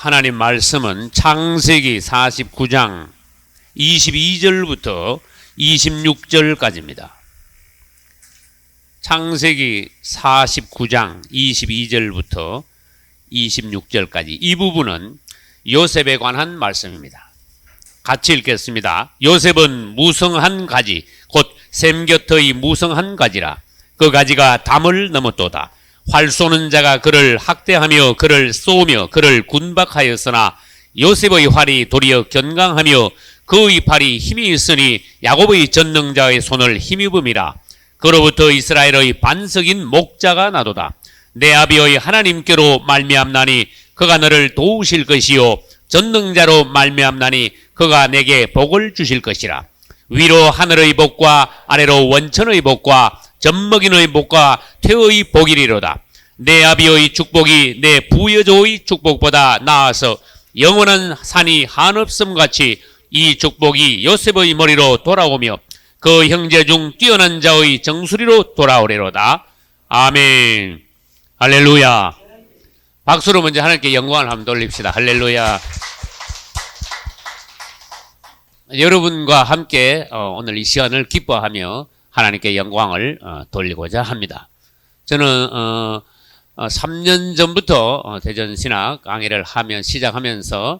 하나님 말씀은 창세기 49장 22절부터 26절까지입니다. 창세기 49장 22절부터 26절까지 이 부분은 요셉에 관한 말씀입니다. 같이 읽겠습니다. 요셉은 무성한 가지 곧 샘 곁의 무성한 가지라. 그 가지가 담을 넘었도다. 활 쏘는 자가 그를 학대하며 그를 쏘며 그를 군박하였으나 요셉의 활이 도리어 견강하며 그의 팔이 힘이 있으니 야곱의 전능자의 손을 힘입음이라. 그로부터 이스라엘의 반석인 목자가 나도다. 내 아비의 하나님께로 말미암나니 그가 너를 도우실 것이요 전능자로 말미암나니 그가 내게 복을 주실 것이라. 위로 하늘의 복과 아래로 원천의 복과 젖먹이는 복과 태의 복이리로다. 내 아비의 축복이 내 부여조의 축복보다 나아서 영원한 산이 한없음같이 이 축복이 요셉의 머리로 돌아오며 그 형제 중 뛰어난 자의 정수리로 돌아오리로다. 아멘. 할렐루야. 박수로 먼저 하나님께 영광을 한번 돌립시다. 할렐루야. 여러분과 함께 오늘 이 시간을 기뻐하며 하나님께 영광을 돌리고자 합니다. 저는 3년 전부터 대전 신학 강의를 시작하면서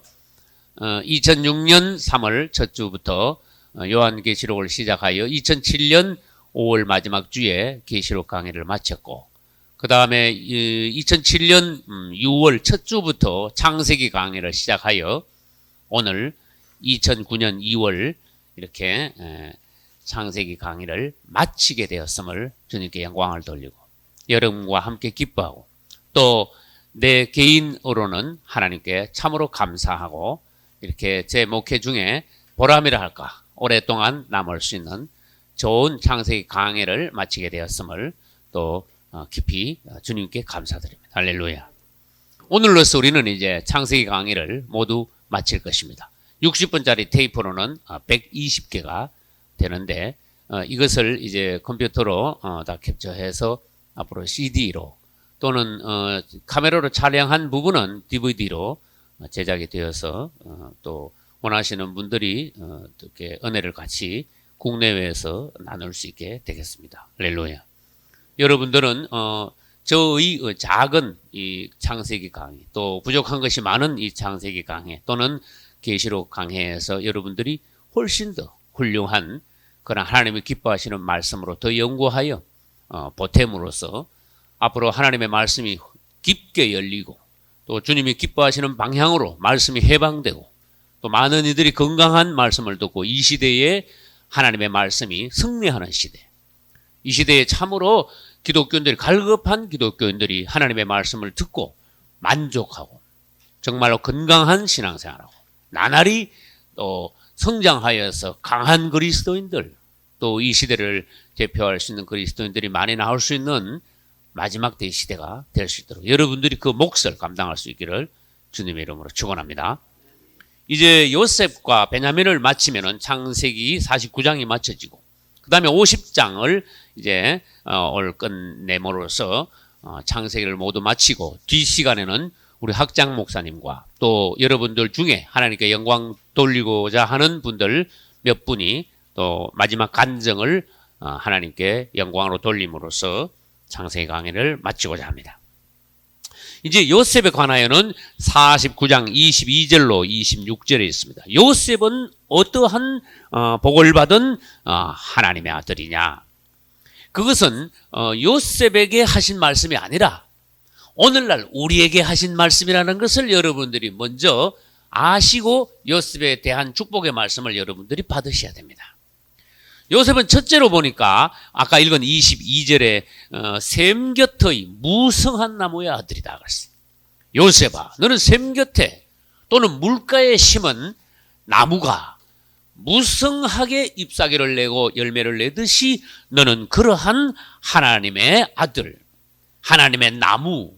2006년 3월 첫 주부터 요한계시록을 시작하여 2007년 5월 마지막 주에 계시록 강의를 마쳤고, 그 다음에 2007년 6월 첫 주부터 창세기 강의를 시작하여 오늘 2009년 2월 이렇게 창세기 강의를 마치게 되었음을 주님께 영광을 돌리고 여러분과 함께 기뻐하고 또 내 개인으로는 하나님께 참으로 감사하고 이렇게 제 목회 중에 보람이라 할까 오랫동안 남을 수 있는 좋은 창세기 강의를 마치게 되었음을 또 깊이 주님께 감사드립니다. 할렐루야. 오늘로서 우리는 이제 창세기 강의를 모두 마칠 것입니다. 60분짜리 테이프로는 120개가 되는데 이것을 이제 컴퓨터로 다 캡처해서 앞으로 CD로 또는 카메라로 촬영한 부분은 DVD로 제작이 되어서 또 원하시는 분들이 이렇게 은혜를 같이 국내외에서 나눌 수 있게 되겠습니다. 할렐루야. 여러분들은 저의 작은 이 창세기 강의 또 부족한 것이 많은 이 창세기 강의 또는 계시록 강해에서 여러분들이 훨씬 더 훌륭한 그런 하나님이 기뻐하시는 말씀으로 더 연구하여 보탬으로써 앞으로 하나님의 말씀이 깊게 열리고 또 주님이 기뻐하시는 방향으로 말씀이 해방되고 또 많은 이들이 건강한 말씀을 듣고 이 시대에 하나님의 말씀이 승리하는 시대, 이 시대에 참으로 기독교인들이 갈급한 기독교인들이 하나님의 말씀을 듣고 만족하고 정말로 건강한 신앙생활하고 나날이 또 성장하여서 강한 그리스도인들 또 이 시대를 대표할 수 있는 그리스도인들이 많이 나올 수 있는 마지막 때 시대가 될 수 있도록 여러분들이 그 몫을 감당할 수 있기를 주님의 이름으로 축원합니다. 이제 요셉과 베냐민을 마치면은 창세기 49장이 마쳐지고 그 다음에 50장을 이제 올 끝내므로써 창세기를 모두 마치고 뒷시간에는 우리 학장 목사님과 또 여러분들 중에 하나님께 영광 돌리고자 하는 분들 몇 분이 또 마지막 간증을 하나님께 영광으로 돌림으로써 창세기 강의를 마치고자 합니다. 이제 요셉에 관하여는 49장 22절로 26절에 있습니다. 요셉은 어떠한 복을 받은 하나님의 아들이냐? 그것은 요셉에게 하신 말씀이 아니라 오늘날 우리에게 하신 말씀이라는 것을 여러분들이 먼저 아시고 요셉에 대한 축복의 말씀을 여러분들이 받으셔야 됩니다. 요셉은 첫째로 보니까 아까 읽은 22절에 샘 곁의 무성한 나무의 아들이다 그랬어요. 요셉아, 너는 샘 곁에 또는 물가에 심은 나무가 무성하게 잎사귀를 내고 열매를 내듯이 너는 그러한 하나님의 아들, 하나님의 나무,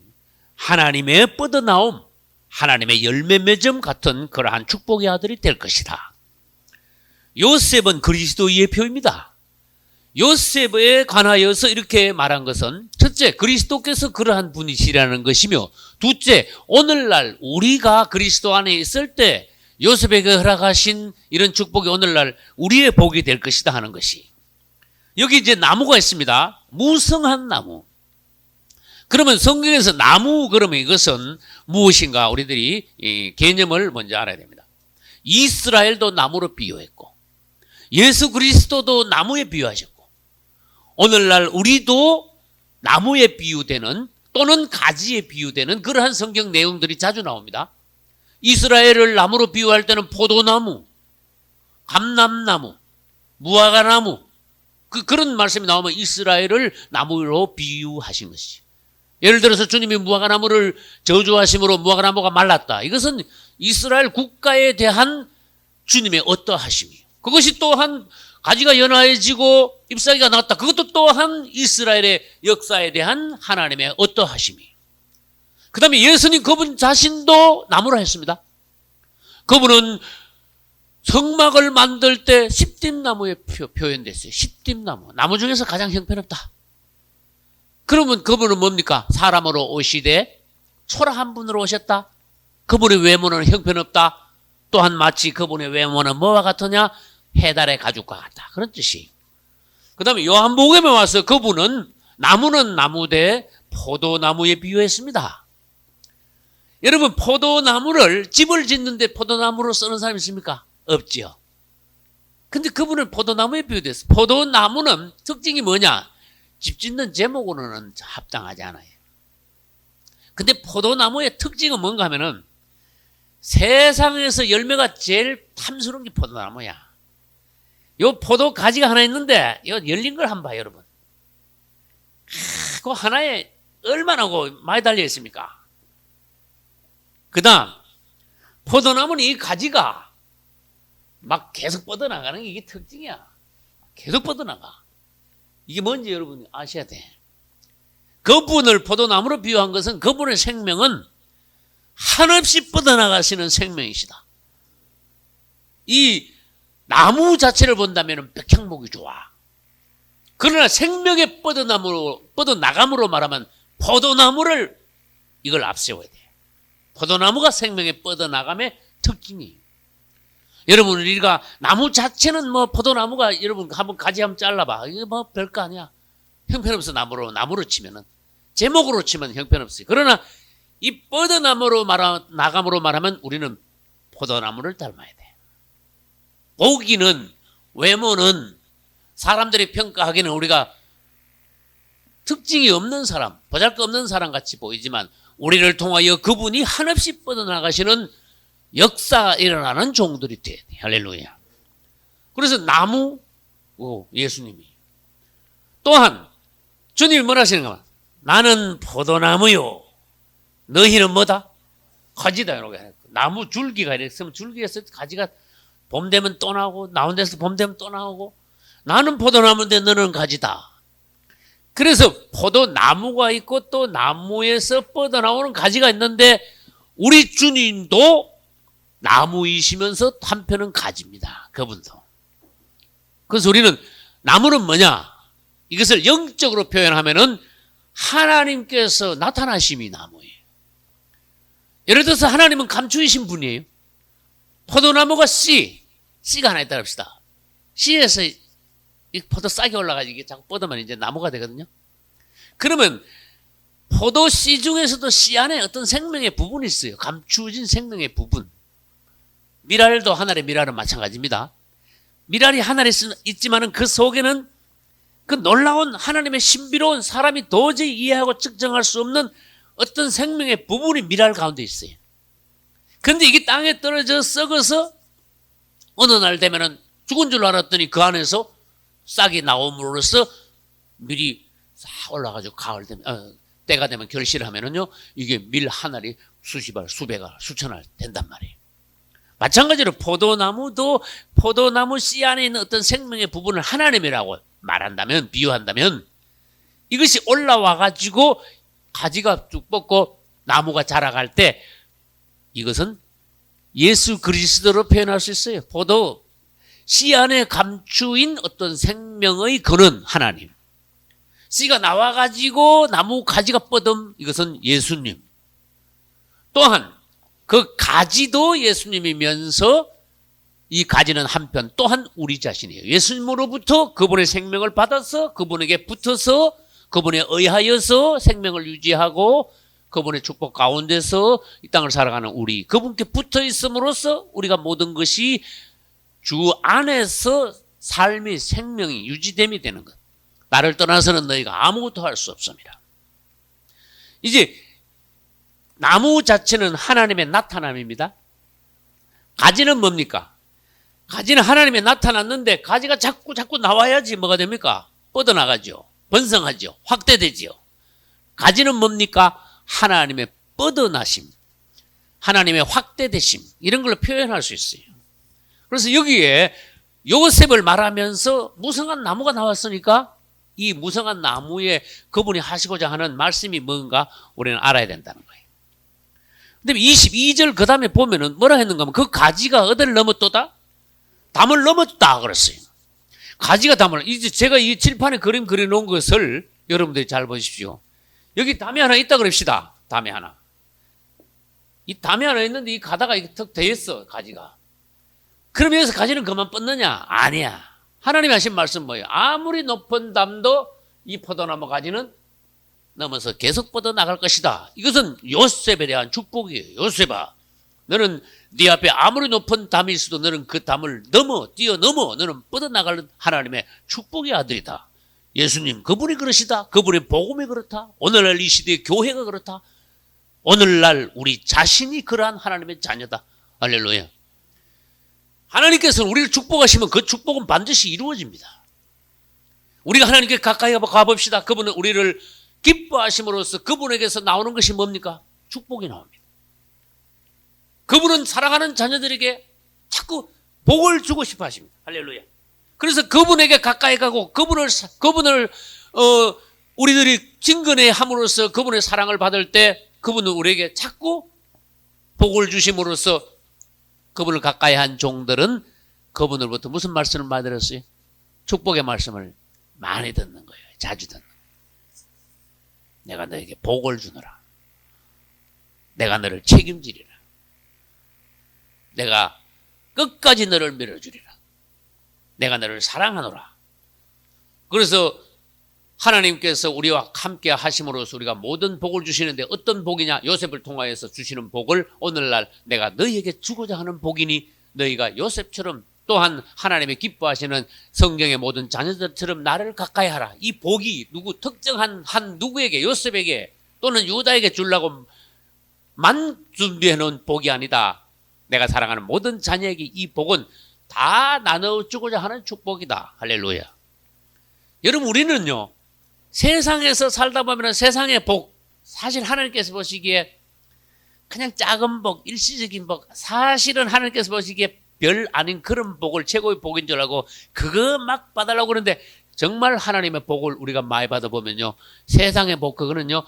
하나님의 뻗어나옴, 하나님의 열매 맺음 같은 그러한 축복의 아들이 될 것이다. 요셉은 그리스도의 예표입니다. 요셉에 관하여서 이렇게 말한 것은 첫째, 그리스도께서 그러한 분이시라는 것이며, 둘째, 오늘날 우리가 그리스도 안에 있을 때 요셉에게 허락하신 이런 축복이 오늘날 우리의 복이 될 것이다 하는 것이. 여기 이제 나무가 있습니다. 무성한 나무. 그러면 성경에서 나무, 그러면 이것은 무엇인가 우리들이 이 개념을 먼저 알아야 됩니다. 이스라엘도 나무로 비유했고, 예수 그리스도도 나무에 비유하셨고, 오늘날 우리도 나무에 비유되는 또는 가지에 비유되는 그러한 성경 내용들이 자주 나옵니다. 이스라엘을 나무로 비유할 때는 포도나무, 감람나무, 무화과나무, 그런 말씀이 나오면 이스라엘을 나무로 비유하신 것이죠. 예를 들어서 주님이 무화과나무를 저주하심으로 무화과나무가 말랐다. 이것은 이스라엘 국가에 대한 주님의 어떠하심이에요. 그것이 또한 가지가 연화해지고 잎사귀가 나왔다. 그것도 또한 이스라엘의 역사에 대한 하나님의 어떠하심이에요. 그 다음에 예수님 그분 자신도 나무라 했습니다. 그분은 성막을 만들 때 십dim나무에 표현됐어요. 십dim나무. 나무 중에서 가장 형편없다. 그러면 그분은 뭡니까? 사람으로 오시되 초라한 분으로 오셨다. 그분의 외모는 형편없다. 또한 마치 그분의 외모는 뭐와 같으냐? 해달의 가죽과 같다. 그런 뜻이. 그 다음에 요한복음에 와서 그분은 나무는 나무되 포도나무에 비유했습니다. 여러분, 포도나무를 집을 짓는데 포도나무로 쓰는 사람이 있습니까? 없지요. 근데 그분은 포도나무에 비유됐어요. 포도나무는 특징이 뭐냐? 집 짓는 제목으로는 합당하지 않아요. 근데 포도나무의 특징은 뭔가 하면은 세상에서 열매가 제일 탐스러운 게 포도나무야. 요 포도 가지가 하나 있는데 요 열린 걸 한번 봐요, 여러분. 그 하나에 얼마나 많이 달려 있습니까? 그다음 포도나무는 이 가지가 막 계속 뻗어나가는 게 이게 특징이야. 계속 뻗어나가. 이게 뭔지 여러분 아셔야 돼. 그분을 포도나무로 비유한 것은 그분의 생명은 한없이 뻗어나가시는 생명이시다. 이 나무 자체를 본다면 백향목이 좋아. 그러나 생명의 뻗어나감으로 말하면 포도나무를 이걸 앞세워야 돼. 포도나무가 생명의 뻗어나감의 특징이에요. 여러분, 우리가 나무 자체는 뭐 포도나무가 여러분 한번 가지 한번 잘라봐. 이게 뭐 별거 아니야. 형편없어. 나무로 치면은. 제목으로 치면 형편없어요. 그러나 이 뻗어나무로 나감으로 말하면 우리는 포도나무를 닮아야 돼. 보기는, 외모는 사람들이 평가하기는 우리가 특징이 없는 사람, 보잘것없는 사람 같이 보이지만 우리를 통하여 그분이 한없이 뻗어나가시는 역사가 일어나는 종들이 돼야 돼. 할렐루야. 그래서 나무, 예수님이. 또한 주님이 뭐라 하시는가? 나는 포도나무요. 너희는 뭐다? 가지다. 이렇게. 나무 줄기가 이렇게 있으면 줄기에서 가지가 봄 되면 또 나오고, 나온 데서 봄 되면 또 나오고, 나는 포도나무인데 너는 가지다. 그래서 포도나무가 있고 또 나무에서 뻗어나오는 가지가 있는데 우리 주님도 나무이시면서 한편은 가지입니다. 그분도. 그래서 우리는 나무는 뭐냐? 이것을 영적으로 표현하면은 하나님께서 나타나심이 나무예요. 예를 들어서 하나님은 감추이신 분이에요. 포도나무가 씨가 하나 있다 합시다. 씨에서 이 포도 싹이 올라가지고 이게 자꾸 뻗으면 이제 나무가 되거든요. 그러면 포도 씨 중에서도 씨 안에 어떤 생명의 부분이 있어요. 감추어진 생명의 부분. 미랄도 하늘의 미랄은 마찬가지입니다. 미랄이 하늘에 있지만은 그 속에는 그 놀라운 하나님의 신비로운 사람이 도저히 이해하고 측정할 수 없는 어떤 생명의 부분이 미랄 가운데 있어요. 그런데 이게 땅에 떨어져 썩어서 어느 날 되면은 죽은 줄 알았더니 그 안에서 싹이 나옴으로써 밀이 싹 올라가지고 가을 되면 때가 되면 결실을 하면은요 이게 밀 하나리 수십 알, 수백 알, 수천 알 된단 말이에요. 마찬가지로 포도나무도 포도나무 씨 안에 있는 어떤 생명의 부분을 하나님이라고 말한다면, 비유한다면 이것이 올라와 가지고 가지가 쭉 뻗고 나무가 자라갈 때 이것은 예수 그리스도로 표현할 수 있어요. 포도 씨 안에 감추인 어떤 생명의 근원 하나님, 씨가 나와가지고 나무 가지가 뻗음, 이것은 예수님. 또한 그 가지도 예수님이면서 이 가지는 한편 또한 우리 자신이에요. 예수님으로부터 그분의 생명을 받아서 그분에게 붙어서 그분에 의하여서 생명을 유지하고 그분의 축복 가운데서 이 땅을 살아가는 우리, 그분께 붙어 있음으로써 우리가 모든 것이 주 안에서 삶의 생명이 유지됨이 되는 것. 나를 떠나서는 너희가 아무것도 할 수 없습니다. 이제 나무 자체는 하나님의 나타남입니다. 가지는 뭡니까? 가지는 하나님의 나타났는데 가지가 자꾸 나와야지 뭐가 됩니까? 뻗어나가죠. 번성하죠. 확대되죠. 가지는 뭡니까? 하나님의 뻗어나심, 하나님의 확대되심, 이런 걸로 표현할 수 있어요. 그래서 여기에 요셉을 말하면서 무성한 나무가 나왔으니까 이 무성한 나무에 그분이 하시고자 하는 말씀이 뭔가 우리는 알아야 된다는 거예요. 근데 22절 그 다음에 보면은 뭐라 했는가 하면 그 가지가 어디를 넘었도다? 담을 넘었다 그랬어요. 가지가 담을, 이제 제가 이 칠판에 그림 그려놓은 것을 여러분들이 잘 보십시오. 여기 담이 하나 있다 그럽시다. 담이 하나. 이 담이 하나 있는데 이 가다가 턱 대있어, 가지가. 그럼 여기서 가지는 그만 뻗느냐? 아니야. 하나님이 하신 말씀 뭐예요? 아무리 높은 담도 이 포도나무 가지는 넘어서 계속 뻗어나갈 것이다. 이것은 요셉에 대한 축복이에요. 요셉아, 너는 네 앞에 아무리 높은 담이 있어도 너는 그 담을 뛰어넘어 너는 뻗어나갈 하나님의 축복의 아들이다. 예수님 그분이 그러시다. 그분의 복음이 그렇다. 오늘날 이 시대의 교회가 그렇다. 오늘날 우리 자신이 그러한 하나님의 자녀다. 할렐루야. 하나님께서는 우리를 축복하시면 그 축복은 반드시 이루어집니다. 우리가 하나님께 가까이 가봅시다. 그분은 우리를 기뻐하심으로써 그분에게서 나오는 것이 뭡니까? 축복이 나옵니다. 그분은 사랑하는 자녀들에게 자꾸 복을 주고 싶어 하십니다. 할렐루야. 그래서 그분에게 가까이 가고 그분을 우리들이 증거해 함으로써 그분의 사랑을 받을 때 그분은 우리에게 자꾸 복을 주심으로써 그분을 가까이 한 종들은 그분으로부터 무슨 말씀을 많이 들었어요? 축복의 말씀을 많이 듣는 거예요. 자주 듣는 거예요. 내가 너에게 복을 주노라. 내가 너를 책임지리라. 내가 끝까지 너를 밀어주리라. 내가 너를 사랑하노라. 그래서 하나님께서 우리와 함께 하심으로써 우리가 모든 복을 주시는데 어떤 복이냐? 요셉을 통하여서 주시는 복을 오늘날 내가 너희에게 주고자 하는 복이니 너희가 요셉처럼 또한 하나님의 기뻐하시는 성경의 모든 자녀들처럼 나를 가까이 하라. 이 복이 누구 특정한 한 누구에게, 요셉에게 또는 유다에게 주려고만 준비해 놓은 복이 아니다. 내가 사랑하는 모든 자녀에게 이 복은 다 나눠주고자 하는 축복이다. 할렐루야. 여러분, 우리는요 세상에서 살다 보면 세상의 복, 사실 하나님께서 보시기에 그냥 작은 복, 일시적인 복, 사실은 하나님께서 보시기에 별 아닌 그런 복을 최고의 복인 줄 알고 그거 막 받으려고 그러는데 정말 하나님의 복을 우리가 많이 받아보면요 세상의 복, 그거는요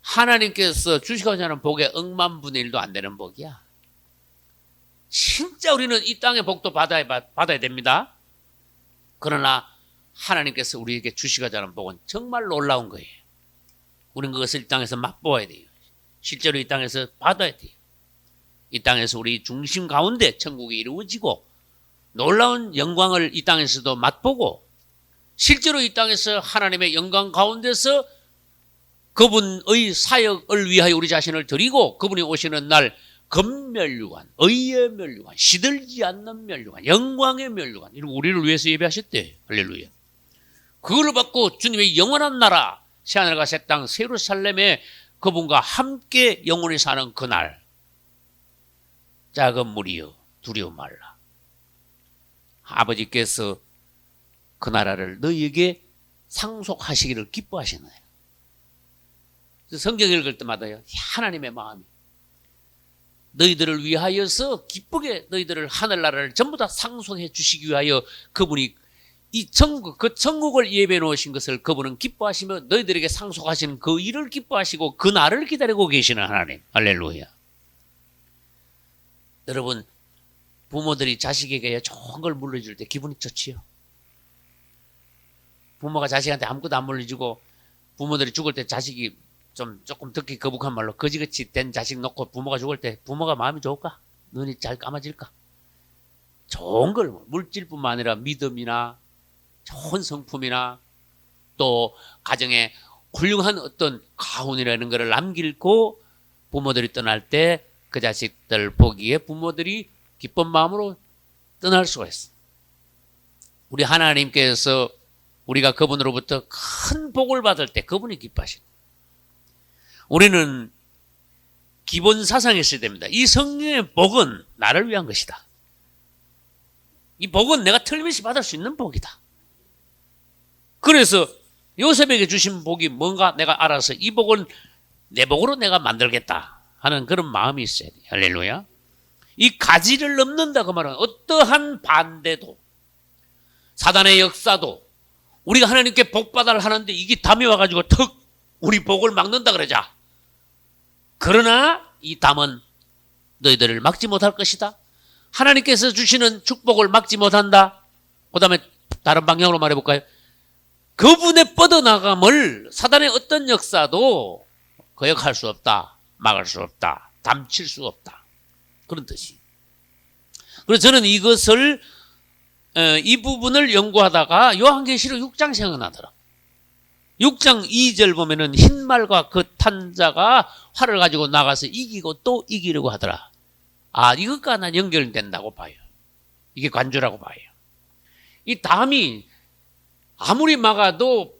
하나님께서 주시고자 하는 복의 억만분의 1도 안 되는 복이야. 진짜 우리는 이 땅의 복도 받아야 됩니다. 그러나 하나님께서 우리에게 주시고자 하는 복은 정말 놀라운 거예요. 우리는 그것을 이 땅에서 맛보아야 돼요. 실제로 이 땅에서 받아야 돼요. 이 땅에서 우리 중심 가운데 천국이 이루어지고 놀라운 영광을 이 땅에서도 맛보고 실제로 이 땅에서 하나님의 영광 가운데서 그분의 사역을 위하여 우리 자신을 드리고 그분이 오시는 날 금면류관, 의의 면류관, 시들지 않는 면류관, 영광의 면류관, 이런 우리를 위해서 예배하셨대. 할렐루야. 그걸 받고 주님의 영원한 나라, 새하늘과 새 땅, 새 예루살렘에 그분과 함께 영원히 사는 그날, 작은 무리여 두려워 말라. 아버지께서 그 나라를 너희에게 상속하시기를 기뻐하시는 거예요. 성경 읽을 때마다요 하나님의 마음이 너희들을 위하여서 기쁘게 너희들을 하늘나라를 전부 다 상속해 주시기 위하여 그분이 이 천국, 그 천국을 예배해 놓으신 것을 그분은 기뻐하시며 너희들에게 상속하시는 그 일을 기뻐하시고 그 날을 기다리고 계시는 하나님. 할렐루야. 여러분, 부모들이 자식에게 좋은 걸 물려줄 때 기분이 좋지요. 부모가 자식한테 아무것도 안 물려주고 부모들이 죽을 때 자식이 조금 듣기 거북한 말로 거지같이 된 자식 놓고 부모가 죽을 때 부모가 마음이 좋을까? 눈이 잘 감아질까? 좋은 걸 물질뿐만 아니라 믿음이나 좋은 성품이나 또 가정에 훌륭한 어떤 가훈이라는 것을 남기고 부모들이 떠날 때 그 자식들 보기에 부모들이 기쁜 마음으로 떠날 수가 있어. 우리 하나님께서 우리가 그분으로부터 큰 복을 받을 때 그분이 기뻐하시고 우리는 기본 사상이 있어야 됩니다. 이 성령의 복은 나를 위한 것이다. 이 복은 내가 틀림없이 받을 수 있는 복이다. 그래서 요셉에게 주신 복이 뭔가 내가 알아서 이 복은 내 복으로 내가 만들겠다 하는 그런 마음이 있어야 돼요. 할렐루야. 이 가지를 넘는다 그 말은 어떠한 반대도 사단의 역사도 우리가 하나님께 복받아를 하는데 이게 담이 와가지고 턱 우리 복을 막는다 그러자. 그러나 이 담은 너희들을 막지 못할 것이다. 하나님께서 주시는 축복을 막지 못한다. 그 다음에 다른 방향으로 말해볼까요? 그분의 뻗어나감을 사단의 어떤 역사도 거역할 수 없다. 막을 수 없다. 담칠 수 없다. 그런 뜻이. 그래서 저는 이것을 이 부분을 연구하다가 요한계시록 6장 생각나더라. 6장 2절 보면은 흰 말과 그 탄자가 활을 가지고 나가서 이기고 또 이기려고 하더라. 아, 이것과 난 연결된다고 봐요. 이게 관조라고 봐요. 이 담이 아무리 막아도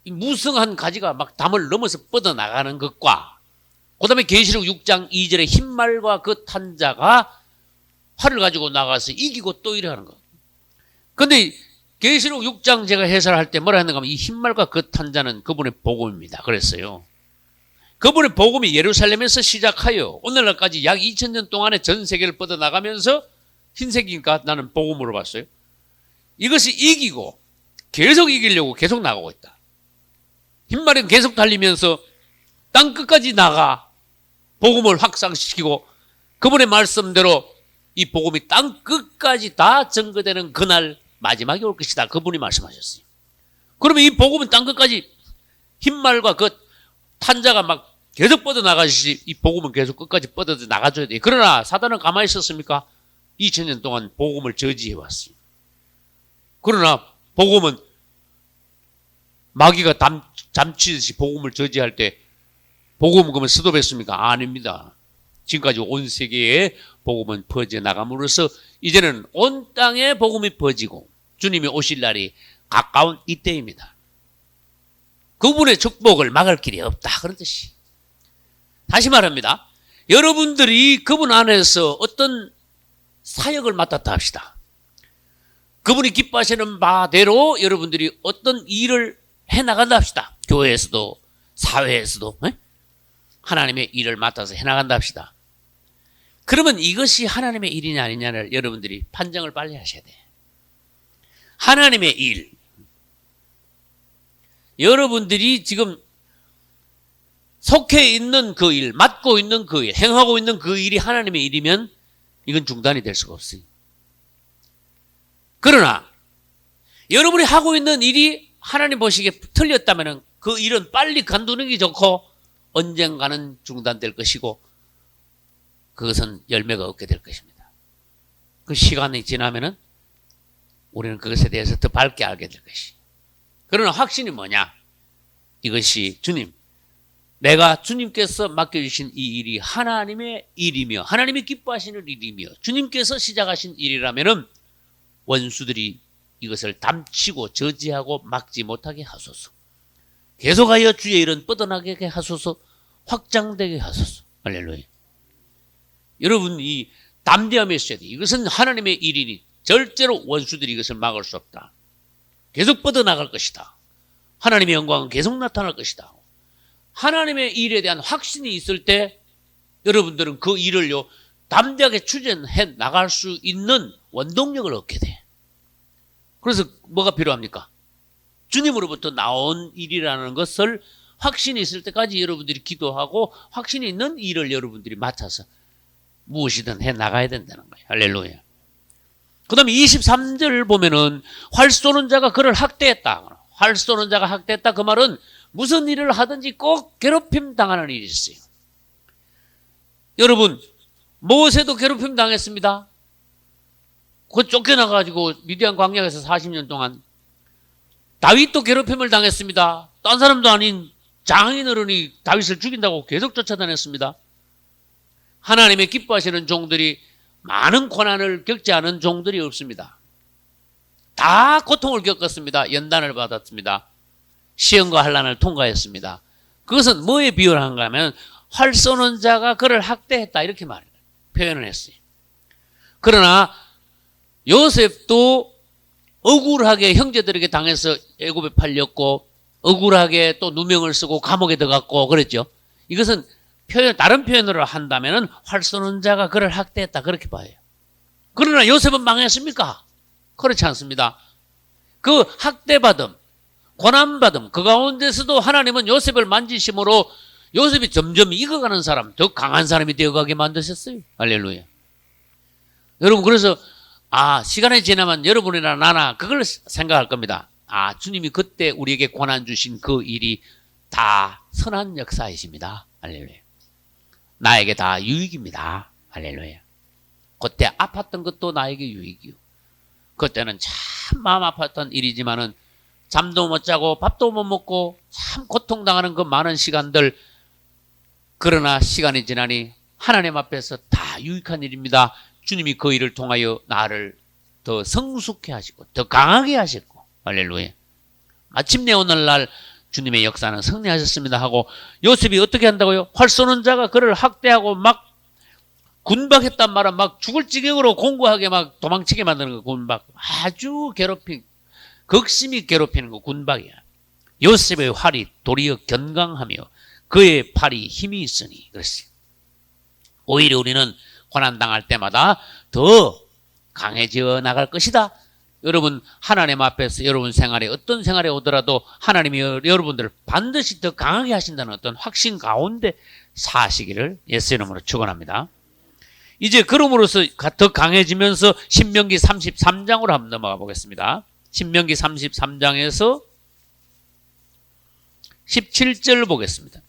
이 무성한 가지가 막 담을 넘어서 뻗어나가는 것과 그 다음에 계시록 6장 2절에 흰 말과 그 탄자가 활을 가지고 나가서 이기고 또 이래 하는 거. 근데 계시록 6장 제가 해설할 때 뭐라 했는가 하면 이 흰 말과 그 탄자는 그분의 복음입니다. 그랬어요. 그분의 복음이 예루살렘에서 시작하여 오늘날까지 약 2000년 동안에 전 세계를 뻗어나가면서 흰색이니까 나는 복음으로 봤어요. 이것이 이기고 계속 이기려고 계속 나가고 있다. 흰 말은 계속 달리면서 땅 끝까지 나가 복음을 확산시키고 그분의 말씀대로 이 복음이 땅 끝까지 다 증거되는 그날 마지막이 올 것이다. 그분이 말씀하셨어요. 그러면 이 복음은 땅 끝까지 흰 말과 그 탄자가 막 계속 뻗어나가듯이 이 복음은 계속 끝까지 뻗어 나가줘야 돼요. 그러나 사단은 가만히 있었습니까? 2000년 동안 복음을 저지해왔어요. 그러나 복음은 마귀가 잠치듯이 복음을 저지할 때 복음은 그러면 스톱했습니까? 아닙니다. 지금까지 온 세계에 복음은 퍼져나감으로써 이제는 온 땅에 복음이 퍼지고 주님이 오실 날이 가까운 이때입니다. 그분의 축복을 막을 길이 없다. 그런 뜻이. 다시 말합니다. 여러분들이 그분 안에서 어떤 사역을 맡았다 합시다. 그분이 기뻐하시는 바대로 여러분들이 어떤 일을 해나간다 합시다. 교회에서도 사회에서도 하나님의 일을 맡아서 해나간다 합시다. 그러면 이것이 하나님의 일이냐 아니냐를 여러분들이 판정을 빨리 하셔야 돼요. 하나님의 일. 여러분들이 지금 속해 있는 그 일, 맡고 있는 그 일, 행하고 있는 그 일이 하나님의 일이면 이건 중단이 될 수가 없어요. 그러나 여러분이 하고 있는 일이 하나님 보시기에 틀렸다면 그 일은 빨리 간두는 게 좋고 언젠가는 중단될 것이고 그것은 열매가 없게 될 것입니다. 그 시간이 지나면은 우리는 그것에 대해서 더 밝게 알게 될 것이. 그러나 확신이 뭐냐? 이것이 주님, 내가 주님께서 맡겨주신 이 일이 하나님의 일이며 하나님이 기뻐하시는 일이며 주님께서 시작하신 일이라면은 원수들이 이것을 담치고 저지하고 막지 못하게 하소서. 계속하여 주의 일은 뻗어나게 하소서. 확장되게 하소서. 할렐루야. 여러분 이 담대함이 있어야 돼. 이것은 하나님의 일이니 절대로 원수들이 이것을 막을 수 없다. 계속 뻗어나갈 것이다. 하나님의 영광은 계속 나타날 것이다. 하나님의 일에 대한 확신이 있을 때 여러분들은 그 일을요 담대하게 추진해 나갈 수 있는 원동력을 얻게 돼. 그래서 뭐가 필요합니까? 주님으로부터 나온 일이라는 것을 확신이 있을 때까지 여러분들이 기도하고 확신이 있는 일을 여러분들이 맡아서 무엇이든 해 나가야 된다는 거예요. 할렐루야. 그 다음에 23절 보면은 활 쏘는 자가 그를 학대했다. 활 쏘는 자가 학대했다. 그 말은 무슨 일을 하든지 꼭 괴롭힘 당하는 일이 있어요. 여러분, 모세도 괴롭힘 당했습니다. 그 쫓겨나가지고 미디안 광야에서 40년 동안. 다윗도 괴롭힘을 당했습니다. 딴 사람도 아닌 장인 어른이 다윗을 죽인다고 계속 쫓아다녔습니다. 하나님의 기뻐하시는 종들이 많은 고난을 겪지 않은 종들이 없습니다. 다 고통을 겪었습니다. 연단을 받았습니다. 시험과 환난을 통과했습니다. 그것은 뭐에 비유한가 하면 활 쏘는 자가 그를 학대했다 이렇게 표현을 했어요. 그러나 요셉도 억울하게 형제들에게 당해서 애굽에 팔렸고 억울하게 또 누명을 쓰고 감옥에 들어갔고 그랬죠. 이것은 다른 표현으로 한다면 활 쏘는 자가 그를 학대했다 그렇게 봐요. 그러나 요셉은 망했습니까? 그렇지 않습니다. 그 학대받음, 고난받음 그 가운데서도 하나님은 요셉을 만지심으로 요셉이 점점 익어가는 사람, 더 강한 사람이 되어가게 만드셨어요. 할렐루야. 여러분, 그래서 시간이 지나면 여러분이나 나나 그걸 생각할 겁니다. 주님이 그때 우리에게 고난 주신 그 일이 다 선한 역사이십니다. 할렐루야. 나에게 다 유익입니다. 할렐루야. 그때 아팠던 것도 나에게 유익이요. 그때는 참 마음 아팠던 일이지만은 잠도 못 자고 밥도 못 먹고 참 고통당하는 그 많은 시간들, 그러나 시간이 지나니 하나님 앞에서 다 유익한 일입니다. 주님이 그 일을 통하여 나를 더 성숙해 하시고 더 강하게 하셨고, 할렐루야. 마침내 오늘날 주님의 역사는 승리하셨습니다 하고, 요셉이 어떻게 한다고요? 활 쏘는 자가 그를 학대하고 막 군박했단 말은 막 죽을 지경으로 공고하게 막 도망치게 만드는 거. 군박, 아주 괴롭힌, 극심히 괴롭히는 거 군박이야. 요셉의 활이 도리어 견강하며 그의 팔이 힘이 있으니 그랬어요. 오히려 우리는 고난당할 때마다 더 강해져 나갈 것이다. 여러분, 하나님 앞에서 여러분 생활에 어떤 생활에 오더라도 하나님이 여러분들을 반드시 더 강하게 하신다는 어떤 확신 가운데 사시기를 예수의 이름으로 축원합니다. 이제 그럼으로써 더 강해지면서 신명기 33장으로 한번 넘어가 보겠습니다. 신명기 33장에서 17절 보겠습니다.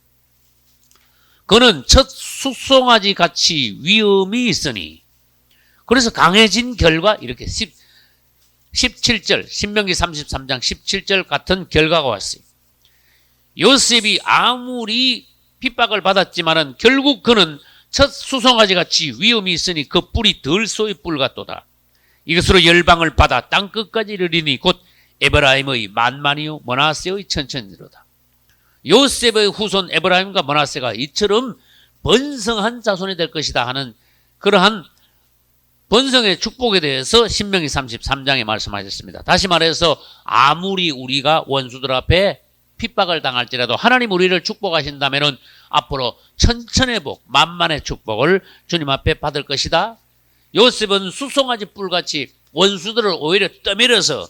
그는 첫 숫송아지 같이 위엄이 있으니, 그래서 강해진 결과 이렇게 17절, 신명기 33장 17절 같은 결과가 왔어요. 요셉이 아무리 핍박을 받았지만은 결국 그는 첫 수송아지 같이 위엄이 있으니 그 뿔이 들소의 뿔 같도다. 이것으로 열방을 받아 땅끝까지 이르리니 곧 에브라임의 만만이요 므낫세의 천천이로다. 요셉의 후손 에브라임과 므낫세가 이처럼 번성한 자손이 될 것이다 하는 그러한 번성의 축복에 대해서 신명기 33장에 말씀하셨습니다. 다시 말해서 아무리 우리가 원수들 앞에 핍박을 당할지라도 하나님 우리를 축복하신다면은 앞으로 천천의 복, 만만의 축복을 주님 앞에 받을 것이다. 요셉은 수송아지 뿔같이 원수들을 오히려 떠밀어서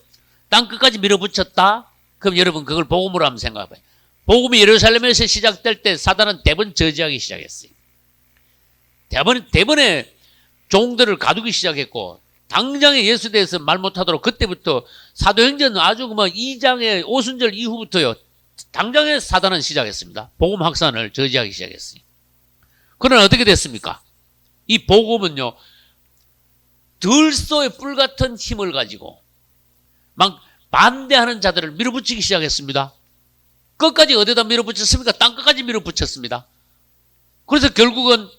땅끝까지 밀어붙였다. 그럼 여러분 그걸 복음으로 한번 생각해봐요. 복음이 예루살렘에서 시작될 때 사단은 대번 저지하기 시작했어요. 대번에 종들을 가두기 시작했고, 당장에 예수에 대해서 말 못하도록 그때부터 사도행전 아주 2장의 오순절 이후부터요, 당장에 사단은 시작했습니다. 복음 확산을 저지하기 시작했어요. 그러나 어떻게 됐습니까? 이 복음은요, 들소의 뿔 같은 힘을 가지고 막 반대하는 자들을 밀어붙이기 시작했습니다. 끝까지 어디다 밀어붙였습니까? 땅끝까지 밀어붙였습니다. 그래서 결국은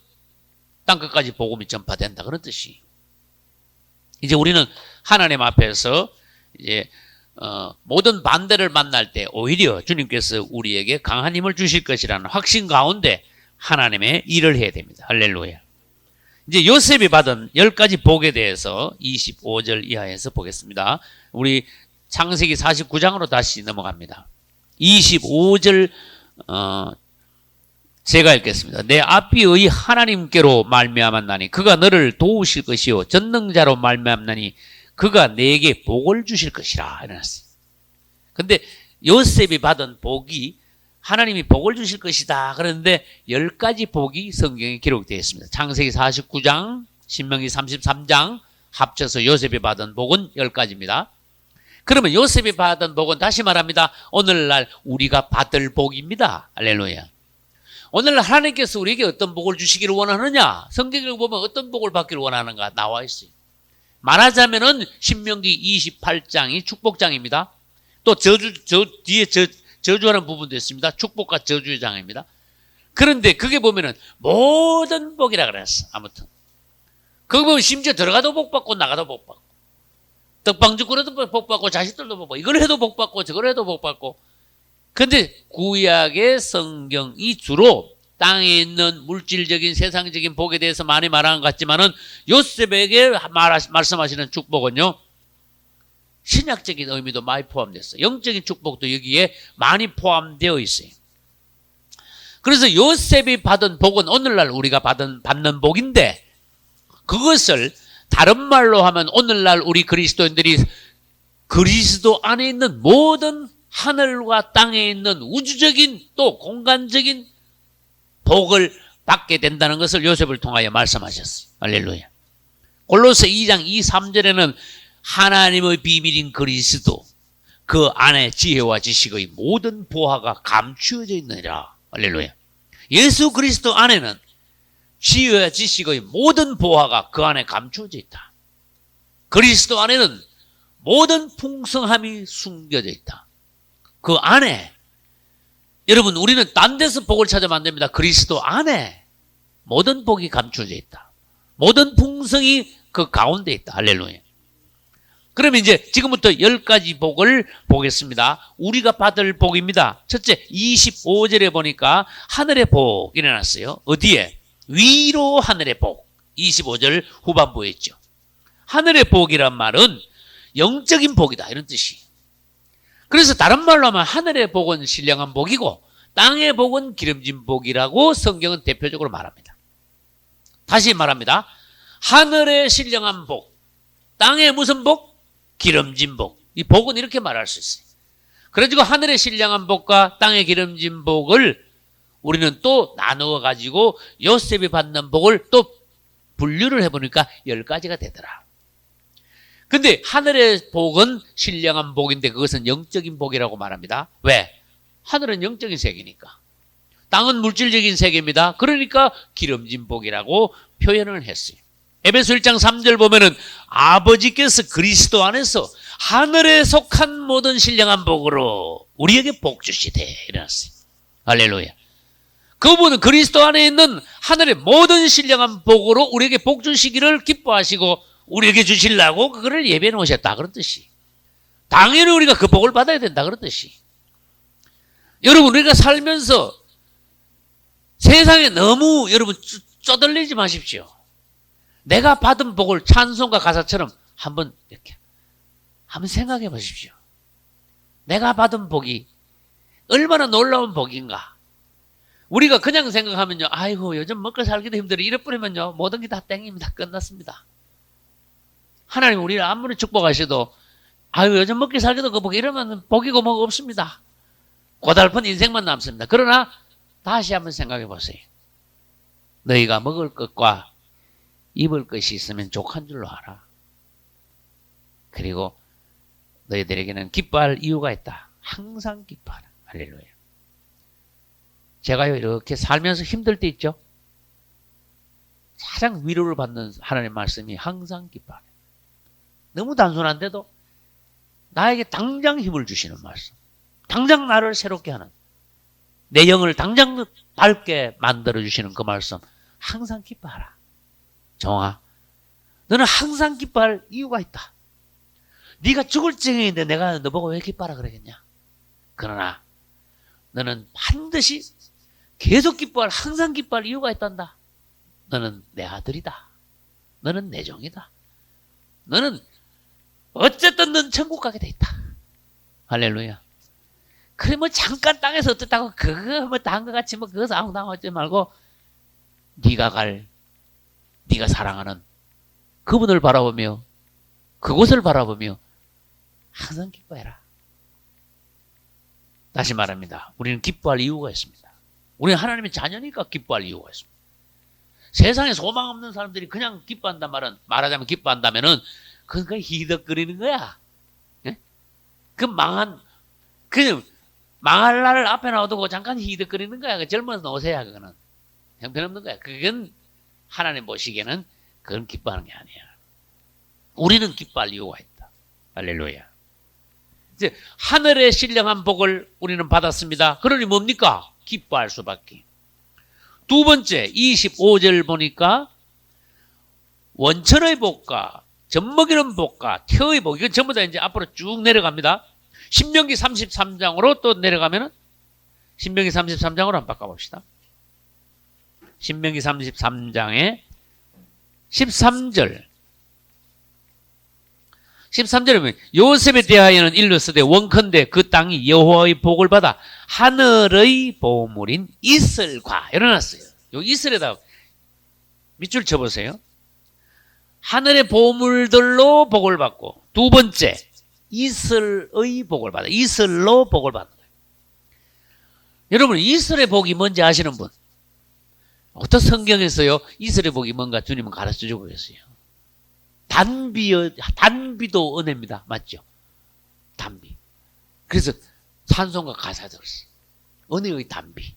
땅끝까지 복음이 전파된다 그런 뜻이. 이제 우리는 하나님 앞에서 이제 모든 반대를 만날 때 오히려 주님께서 우리에게 강한 힘을 주실 것이라는 확신 가운데 하나님의 일을 해야 됩니다. 할렐루야. 이제 요셉이 받은 10가지 복에 대해서 25절 이하에서 보겠습니다. 우리 창세기 49장으로 다시 넘어갑니다. 25절 제가 읽겠습니다. 내 앞이의 하나님께로 말미암았나니 그가 너를 도우실 것이요 전능자로 말미암나니 그가 내게 복을 주실 것이라 이랬어요. 근데 요셉이 받은 복이 하나님이 복을 주실 것이다. 그런데 10가지 복이 성경에 기록되어 있습니다. 창세기 49장, 신명기 33장 합쳐서 요셉이 받은 복은 10가지입니다. 그러면 요셉이 받은 복은 다시 말합니다. 오늘날 우리가 받을 복입니다. 할렐루야. 오늘날 하나님께서 우리에게 어떤 복을 주시기를 원하느냐? 성경을 보면 어떤 복을 받기를 원하는가 나와 있어요. 말하자면은 신명기 28장이 축복장입니다. 또 뒤에 저주하는 부분도 있습니다. 축복과 저주의 장입니다. 그런데 그게 보면은 모든 복이라 그랬어. 아무튼 거기 보면 심지어 들어가도 복 받고 나가도 복 받고 떡방죽 끓여도 복 받고 자식들도 복 받고 이걸 해도 복 받고 저걸 해도 복 받고. 근데 구약의 성경이 주로 땅에 있는 물질적인 세상적인 복에 대해서 많이 말하는 것 같지만은 요셉에게 말씀하시는 축복은요, 신약적인 의미도 많이 포함됐어요. 영적인 축복도 여기에 많이 포함되어 있어요. 그래서 요셉이 받은 복은 오늘날 우리가 받는 복인데, 그것을 다른 말로 하면 오늘날 우리 그리스도인들이 그리스도 안에 있는 모든 하늘과 땅에 있는 우주적인 또 공간적인 복을 받게 된다는 것을 요셉을 통하여 말씀하셨어요. 할렐루야. 골로새 2장 2, 3절에는 하나님의 비밀인 그리스도 그 안에 지혜와 지식의 모든 보화가 감추어져 있느니라. 할렐루야. 예수 그리스도 안에는 지혜와 지식의 모든 보화가 그 안에 감추어져 있다. 그리스도 안에는 모든 풍성함이 숨겨져 있다. 그 안에 여러분, 우리는 딴 데서 복을 찾으면 안 됩니다. 그리스도 안에 모든 복이 감춰져 있다. 모든 풍성이 그 가운데 있다. 할렐루야. 그러면 이제 지금부터 10가지 복을 보겠습니다. 우리가 받을 복입니다. 첫째, 25절에 보니까 하늘의 복 일어났어요. 어디에? 위로 하늘의 복. 25절 후반부에 있죠. 하늘의 복이란 말은 영적인 복이다, 이런 뜻이. 그래서 다른 말로 하면 하늘의 복은 신령한 복이고 땅의 복은 기름진 복이라고 성경은 대표적으로 말합니다. 다시 말합니다. 하늘의 신령한 복, 땅의 무슨 복? 기름진 복. 이 복은 이렇게 말할 수 있어요. 그래가지고 하늘의 신령한 복과 땅의 기름진 복을 우리는 또 나누어 가지고 요셉이 받는 복을 또 분류를 해보니까 10가지가 되더라. 근데 하늘의 복은 신령한 복인데 그것은 영적인 복이라고 말합니다. 왜? 하늘은 영적인 세계니까. 땅은 물질적인 세계입니다. 그러니까 기름진 복이라고 표현을 했어요. 에베소 1장 3절 보면은 아버지께서 그리스도 안에서 하늘에 속한 모든 신령한 복으로 우리에게 복 주시되 이랬어요. 할렐루야. 그분은 그리스도 안에 있는 하늘의 모든 신령한 복으로 우리에게 복 주시기를 기뻐하시고 우리에게 주시려고 그거를 예배해 놓으셨다, 그런 뜻이. 당연히 우리가 그 복을 받아야 된다, 그런 뜻이. 여러분, 우리가 살면서 세상에 너무 여러분 쪼들리지 마십시오. 내가 받은 복을 찬송가 가사처럼 한번 이렇게 한번 생각해 보십시오. 내가 받은 복이 얼마나 놀라운 복인가. 우리가 그냥 생각하면요, 아이고 요즘 먹고 살기도 힘들어 이래버리면요 모든 게 다 땡입니다. 끝났습니다. 하나님 우리를 아무리 축복하셔도 아유 요즘 먹기 살기도 그 복 이러면 복이고 뭐가 없습니다. 고달픈 인생만 남습니다. 그러나 다시 한번 생각해 보세요. 너희가 먹을 것과 입을 것이 있으면 족한 줄로 알아. 그리고 너희들에게는 기뻐할 이유가 있다. 항상 기뻐하라. 할렐루야. 제가요 이렇게 살면서 힘들 때 있죠. 가장 위로를 받는 하나님의 말씀이 항상 기뻐하라. 너무 단순한데도 나에게 당장 힘을 주시는 말씀. 당장 나를 새롭게 하는, 내 영을 당장 밝게 만들어주시는 그 말씀. 항상 기뻐하라. 정아, 너는 항상 기뻐할 이유가 있다. 네가 죽을 쟁인데 내가 너보고 왜 기뻐하라 그러겠냐. 그러나 너는 반드시 계속 기뻐할, 항상 기뻐할 이유가 있단다. 너는 내 아들이다. 너는 내 종이다. 너는 어쨌든 넌 천국 가게 돼 있다. 할렐루야. 그래 뭐 잠깐 땅에서 어떻다고 그거 뭐 다 한 것 같이 뭐 그것을 아웅다웅하지 말고 네가 사랑하는 그분을 바라보며 그곳을 바라보며 항상 기뻐해라. 다시 말합니다. 우리는 기뻐할 이유가 있습니다. 우리는 하나님의 자녀니까 기뻐할 이유가 있습니다. 세상에 소망 없는 사람들이 그냥 기뻐한단 말은, 말하자면 기뻐한다면은, 그건 희덕거리는 거야. 예? 그냥 망할 날 앞에 놔두고 잠깐 희덕거리는 거야. 그 젊어서 노세야, 그거는. 형편없는 거야. 그건 하나님 보시기에는 그건 기뻐하는 게 아니야. 우리는 기뻐할 이유가 있다. 할렐루야. 이제 하늘의 신령한 복을 우리는 받았습니다. 그러니 뭡니까? 기뻐할 수밖에. 두 번째 25절 보니까 원천의 복과 젖먹이는 복과 태의 복, 이건 전부 다 이제 앞으로 쭉 내려갑니다. 신명기 33장으로 또 내려가면은 신명기 33장으로 한번 바꿔봅시다. 신명기 33장에 13절 13절에 보면 요셉에 대하여는 일렀으되 원컨대 그 땅이 여호와의 복을 받아 하늘의 보물인 이슬과 이러놨어요. 요 이슬에다 밑줄 쳐보세요. 하늘의 보물들로 복을 받고 두 번째 이슬의 복을 받아. 이슬로 복을 받는 거예요. 여러분 이슬의 복이 뭔지 아시는 분? 어떤 성경에서요 이슬의 복이 뭔가 주님은 가르쳐주고 계세요. 단비도 은혜입니다. 맞죠? 단비. 그래서 찬송가 가사 들었어요. 은혜의 단비.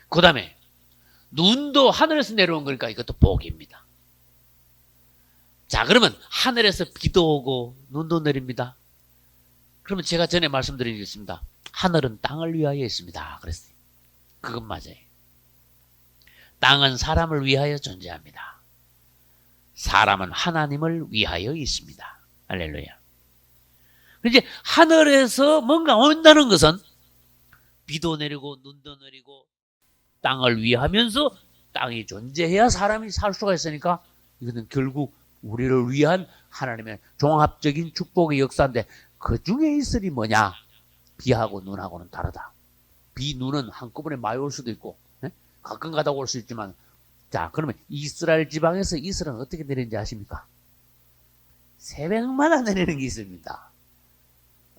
그 다음에 눈도 하늘에서 내려온 거니까 이것도 복입니다. 자, 그러면 하늘에서 비도 오고 눈도 내립니다. 그러면 제가 전에 말씀드리겠습니다. 하늘은 땅을 위하여 있습니다. 그랬어요. 그건 맞아요. 땅은 사람을 위하여 존재합니다. 사람은 하나님을 위하여 있습니다. 할렐루야. 이제 하늘에서 뭔가 온다는 것은 비도 내리고 눈도 내리고 땅을 위하면서 땅이 존재해야 사람이 살 수가 있으니까 이거는 결국 우리를 위한 하나님의 종합적인 축복의 역사인데 그 중에 있으리 뭐냐? 비하고 눈하고는 다르다. 비, 눈은 한꺼번에 많이 올 수도 있고 가끔 가다 올 수 있지만 자, 그러면 이스라엘 지방에서 이슬은 어떻게 내리는지 아십니까? 새벽마다 내리는 게 있습니다.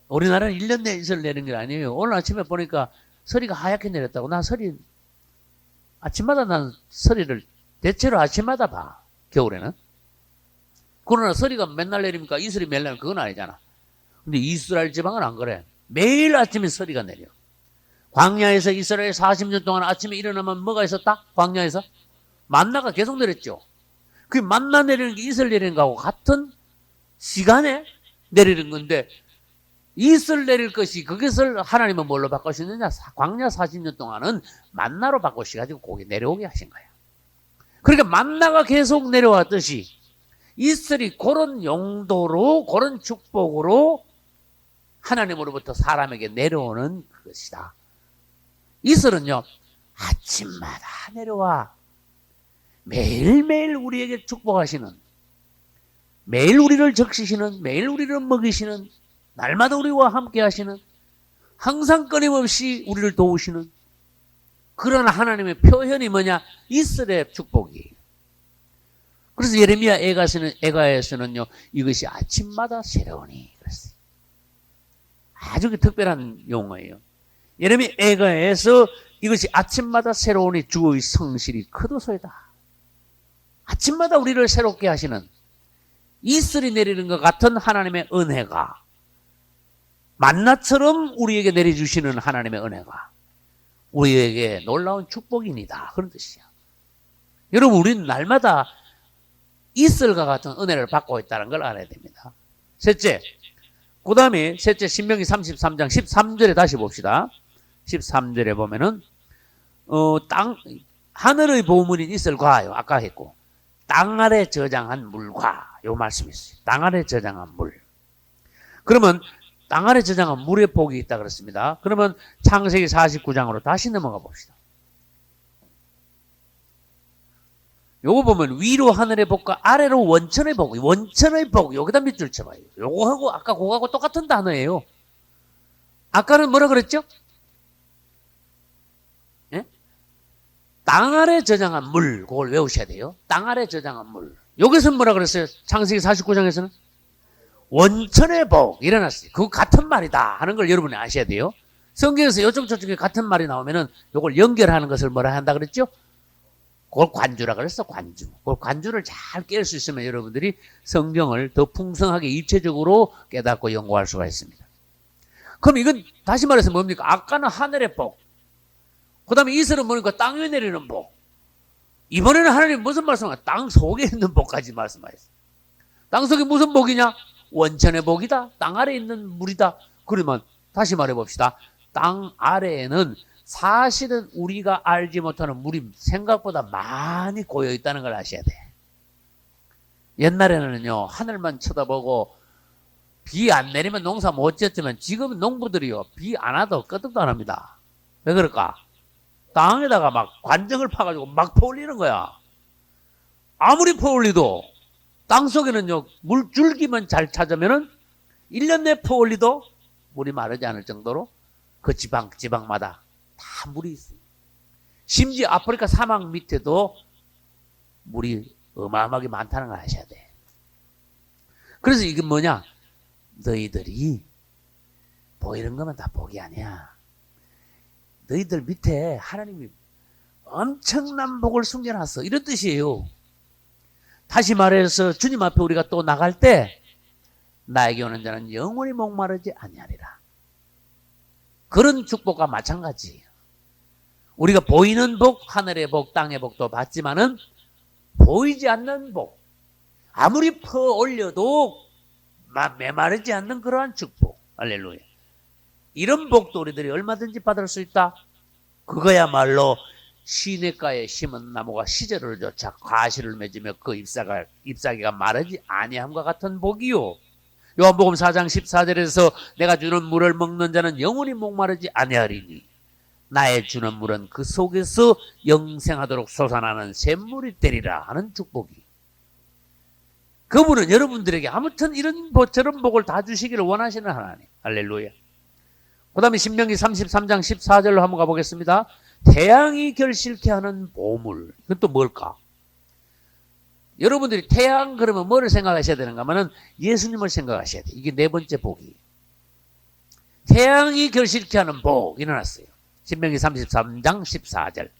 우리나라는 1년 내에 이슬 내리는 게 아니에요. 오늘 아침에 보니까 서리가 하얗게 내렸다고. 난 서리 아침마다 난 서리를 대체로 아침마다 봐. 겨울에는. 그러나 서리가 맨날 내립니까? 이슬이 매일 내리면 그건 아니잖아. 근데 이스라엘 지방은 안 그래. 매일 아침에 서리가 내려. 광야에서 이스라엘 40년 동안 아침에 일어나면 뭐가 있었다? 광야에서? 만나가 계속 내렸죠. 그 만나 내리는 게 이슬 내리는 거하고 같은 시간에 내리는 건데 이슬 내릴 것이 그것을 하나님은 뭘로 바꾸시느냐? 광야 40년 동안은 만나로 바꾸셔가지고 거기 내려오게 하신 거야. 그러니까 만나가 계속 내려왔듯이 이슬이 그런 용도로 그런 축복으로 하나님으로부터 사람에게 내려오는 것이다. 이슬은요 아침마다 내려와 매일매일 우리에게 축복하시는, 매일 우리를 적시시는, 매일 우리를 먹이시는, 날마다 우리와 함께 하시는, 항상 끊임없이 우리를 도우시는 그런 하나님의 표현이 뭐냐? 이슬의 축복이. 그래서 예레미야 애가에서는요 이것이 아침마다 새로우니 그랬어요. 아주 특별한 용어예요. 예레미야 애가에서 이것이 아침마다 새로우니 주의 성실이 크도소이다. 아침마다 우리를 새롭게 하시는 이슬이 내리는 것 같은 하나님의 은혜가 만나처럼 우리에게 내려주시는 하나님의 은혜가 우리에게 놀라운 축복입니다. 그런 뜻이야. 여러분 우리는 날마다 이슬과 같은 은혜를 받고 있다는 걸 알아야 됩니다. 셋째, 그 다음에 셋째 신명기 33장 13절에 다시 봅시다. 13절에 보면은 하늘의 보물인 이슬과요 아까 했고 땅 아래 저장한 물과 요 말씀이 있어요. 땅 아래 저장한 물. 그러면 땅 아래 저장한 물의 복이 있다 그랬습니다. 그러면 창세기 49장으로 다시 넘어가 봅시다. 요거 보면 위로 하늘의 복과 아래로 원천의 복, 원천의 복 여기다 밑줄 쳐봐요. 요거하고 아까 그거하고 똑같은 단어예요. 아까는 뭐라 그랬죠? 땅 아래 저장한 물, 그걸 외우셔야 돼요. 땅 아래 저장한 물. 여기서는 뭐라 그랬어요? 창세기 49장에서는? 원천의 복, 일어났어요. 그거 같은 말이다 하는 걸 여러분이 아셔야 돼요. 성경에서 이쪽 저쪽에 같은 말이 나오면은 이걸 연결하는 것을 뭐라 한다 그랬죠? 그걸 관주라 그랬어, 관주. 그걸 관주를 잘 깰 수 있으면 여러분들이 성경을 더 풍성하게 입체적으로 깨닫고 연구할 수가 있습니다. 그럼 이건 다시 말해서 뭡니까? 아까는 하늘의 복, 그 다음에 이슬은 뭐니까 땅 위에 내리는 복. 이번에는 하나님 무슨 말씀하세요? 땅 속에 있는 복까지 말씀하셨어요. 땅 속에 무슨 복이냐? 원천의 복이다. 땅 아래에 있는 물이다. 그러면 다시 말해봅시다. 땅 아래에는 사실은 우리가 알지 못하는 물이 생각보다 많이 고여 있다는 걸 아셔야 돼. 옛날에는요, 하늘만 쳐다보고 비 안 내리면 농사 못 지었지만 지금은 농부들이요, 비 안 와도 끄떡도 안 합니다. 왜 그럴까? 땅에다가 막 관정을 파가지고 막 퍼올리는 거야. 아무리 퍼올리도 땅 속에는요, 물줄기만 잘 찾으면은 1년 내 퍼올리도 물이 마르지 않을 정도로 그 지방마다 다 물이 있어요. 심지어 아프리카 사막 밑에도 물이 어마어마하게 많다는 걸 아셔야 돼. 그래서 이게 뭐냐? 너희들이 보이는 것만 다 복이 아니야. 너희들 밑에 하나님이 엄청난 복을 숨겨놨어. 이런 뜻이에요. 다시 말해서 주님 앞에 우리가 또 나갈 때 나에게 오는 자는 영원히 목마르지 아니하리라. 그런 축복과 마찬가지예요. 우리가 보이는 복, 하늘의 복, 땅의 복도 받지만은 보이지 않는 복, 아무리 퍼 올려도 메마르지 않는 그러한 축복. 할렐루야. 이런 복도 우리들이 얼마든지 받을 수 있다. 그거야말로 시냇가에 심은 나무가 시절을 쫓아 과실을 맺으며 그 잎사귀가 마르지 아니함과 같은 복이요. 요한복음 4장 14절에서 내가 주는 물을 먹는 자는 영원히 목마르지 아니하리니 나의 주는 물은 그 속에서 영생하도록 솟아나는 샘물이 되리라 하는 축복이. 그분은 여러분들에게 아무튼 이런 저런 복을 다 주시기를 원하시는 하나님. 할렐루야. 그 다음에 신명기 33장 14절로 한번 가보겠습니다. 태양이 결실케 하는 보물. 이건 또 뭘까? 여러분들이 태양 그러면 뭐를 생각하셔야 되는가 하면 예수님을 생각하셔야 돼. 이게 네 번째 복이. 태양이 결실케 하는 복 일어났어요. 신명기 33장 14절.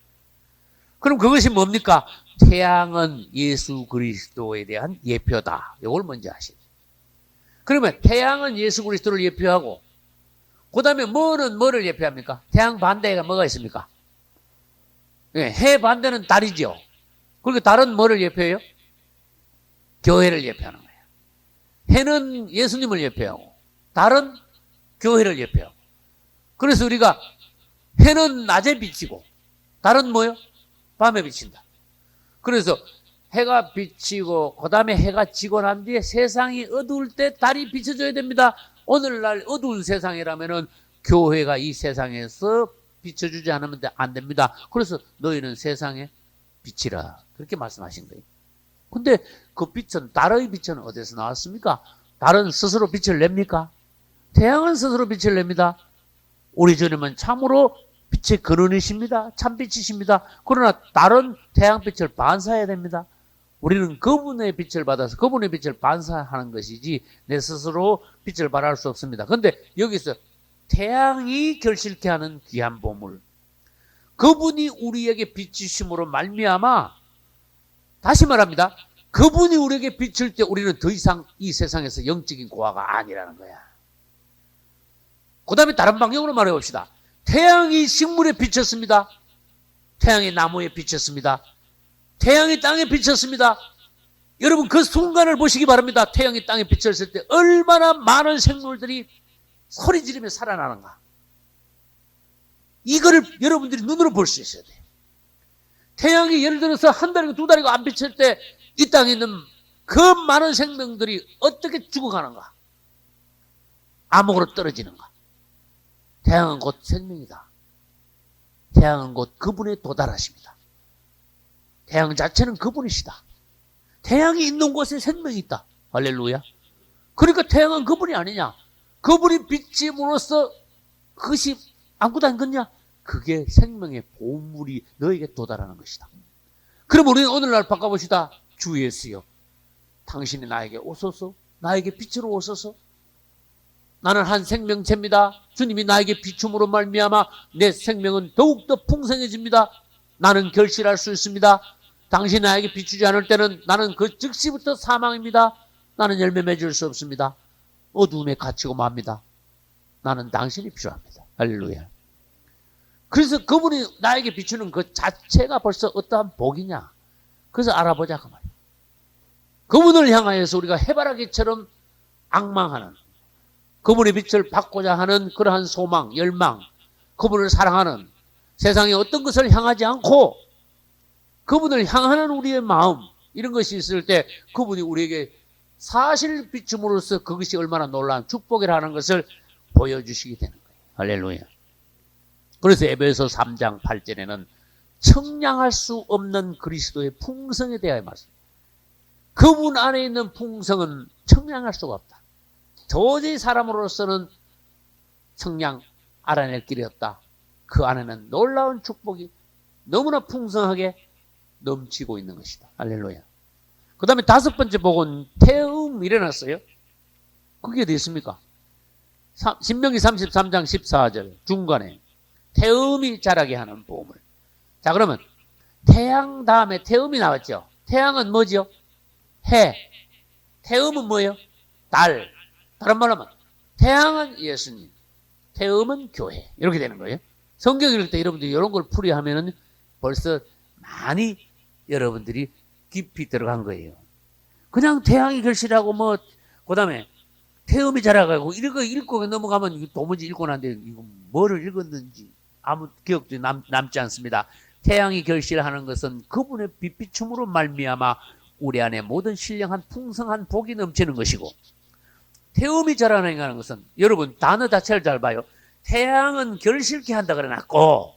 그럼 그것이 뭡니까? 태양은 예수 그리스도에 대한 예표다. 이걸 먼저 아시죠. 그러면 태양은 예수 그리스도를 예표하고 그 다음에 뭐를 예표합니까? 태양 반대가 뭐가 있습니까? 네, 해 반대는 달이죠. 그리고 달은 뭐를 예표해요? 교회를 예표하는 거예요. 해는 예수님을 예표하고 달은 교회를 예표하고. 그래서 우리가 해는 낮에 비치고 달은 뭐요? 밤에 비친다. 그래서 해가 비치고 그 다음에 해가 지고 난 뒤에 세상이 어두울 때 달이 비춰줘야 됩니다. 오늘날 어두운 세상이라면은 교회가 이 세상에서 비춰주지 않으면 안 됩니다. 그래서 너희는 세상에 빛이라 그렇게 말씀하신 거예요. 근데 그 빛은, 달의 빛은 어디서 나왔습니까? 달은 스스로 빛을 냅니까? 태양은 스스로 빛을 냅니다. 우리 주님은 참으로 빛의 근원이십니다. 참빛이십니다. 그러나 달은 태양빛을 반사해야 됩니다. 우리는 그분의 빛을 받아서 그분의 빛을 반사하는 것이지 내 스스로 빛을 발할 수 없습니다. 그런데 여기서 태양이 결실케 하는 귀한 보물, 그분이 우리에게 빛이심으로 말미암아, 다시 말합니다. 그분이 우리에게 비칠 때 우리는 더 이상 이 세상에서 영적인 고아가 아니라는 거야. 그 다음에 다른 방향으로 말해봅시다. 태양이 식물에 비쳤습니다. 태양이 나무에 비쳤습니다. 태양이 땅에 비쳤습니다. 여러분 그 순간을 보시기 바랍니다. 태양이 땅에 비쳤을 때 얼마나 많은 생물들이 소리 지르며 살아나는가. 이거를 여러분들이 눈으로 볼 수 있어야 돼요. 태양이 예를 들어서 한 달이고 두 달이고 안 비칠 때 이 땅에 있는 그 많은 생명들이 어떻게 죽어가는가. 암흑으로 떨어지는가. 태양은 곧 생명이다. 태양은 곧 그분의 도달하십니다. 태양 자체는 그분이시다. 태양이 있는 곳에 생명이 있다. 할렐루야. 그러니까 태양은 그분이 아니냐. 그분이 빛임으로써 그것이 아무것도 안 걷냐. 그게 생명의 보물이 너에게 도달하는 것이다. 그럼 우리는 오늘날 바꿔봅시다. 주 예수여, 당신이 나에게 오소서. 나에게 빛으로 오소서. 나는 한 생명체입니다. 주님이 나에게 비춤으로 말미암아 내 생명은 더욱더 풍성해집니다. 나는 결실할 수 있습니다. 당신이 나에게 비추지 않을 때는 나는 그 즉시부터 사망입니다. 나는 열매 맺을 수 없습니다. 어두움에 갇히고 맙니다. 나는 당신이 필요합니다. 할렐루야. 그래서 그분이 나에게 비추는 그 자체가 벌써 어떠한 복이냐. 그래서 알아보자 그 말이에요. 그분을 향하여서 우리가 해바라기처럼 앙망하는, 그분의 빛을 받고자 하는 그러한 소망, 열망, 그분을 사랑하는, 세상에 어떤 것을 향하지 않고 그분을 향하는 우리의 마음, 이런 것이 있을 때 그분이 우리에게 사실 비춤으로써 그것이 얼마나 놀라운 축복이라는 것을 보여주시게 되는 거예요. 할렐루야. 그래서 에베소 3장 8절에는 청량할 수 없는 그리스도의 풍성에 대하여 말씀. 그분 안에 있는 풍성은 청량할 수가 없다. 도저히 사람으로서는 청량 알아낼 길이 없다. 그 안에는 놀라운 축복이 너무나 풍성하게 넘치고 있는 것이다. 할렐루야. 그 다음에 다섯 번째 복은 태음이 일어났어요. 그게 어디 있습니까? 신명기 33장 14절 중간에 태음이 자라게 하는 보물. 자, 그러면 태양 다음에 태음이 나왔죠. 태양은 뭐죠? 해. 태음은 뭐예요? 달. 다른 말로 하면 태양은 예수님, 태음은 교회. 이렇게 되는 거예요. 성경 읽을 때 여러분들이 이런 걸 풀이하면은 벌써 많이 여러분들이 깊이 들어간 거예요. 그냥 태양이 결실하고 뭐 그다음에 태음이 자라가고 이런 거 읽고 넘어가면 도무지 읽고 난데 이거 뭐를 읽었는지 아무 기억도 남지 않습니다. 태양이 결실하는 것은 그분의 빛비춤으로 말미암아 우리 안에 모든 신령한 풍성한 복이 넘치는 것이고, 태음이 자라나는 것은 여러분 단어 자체를 잘 봐요. 태양은 결실케 한다 그래놨고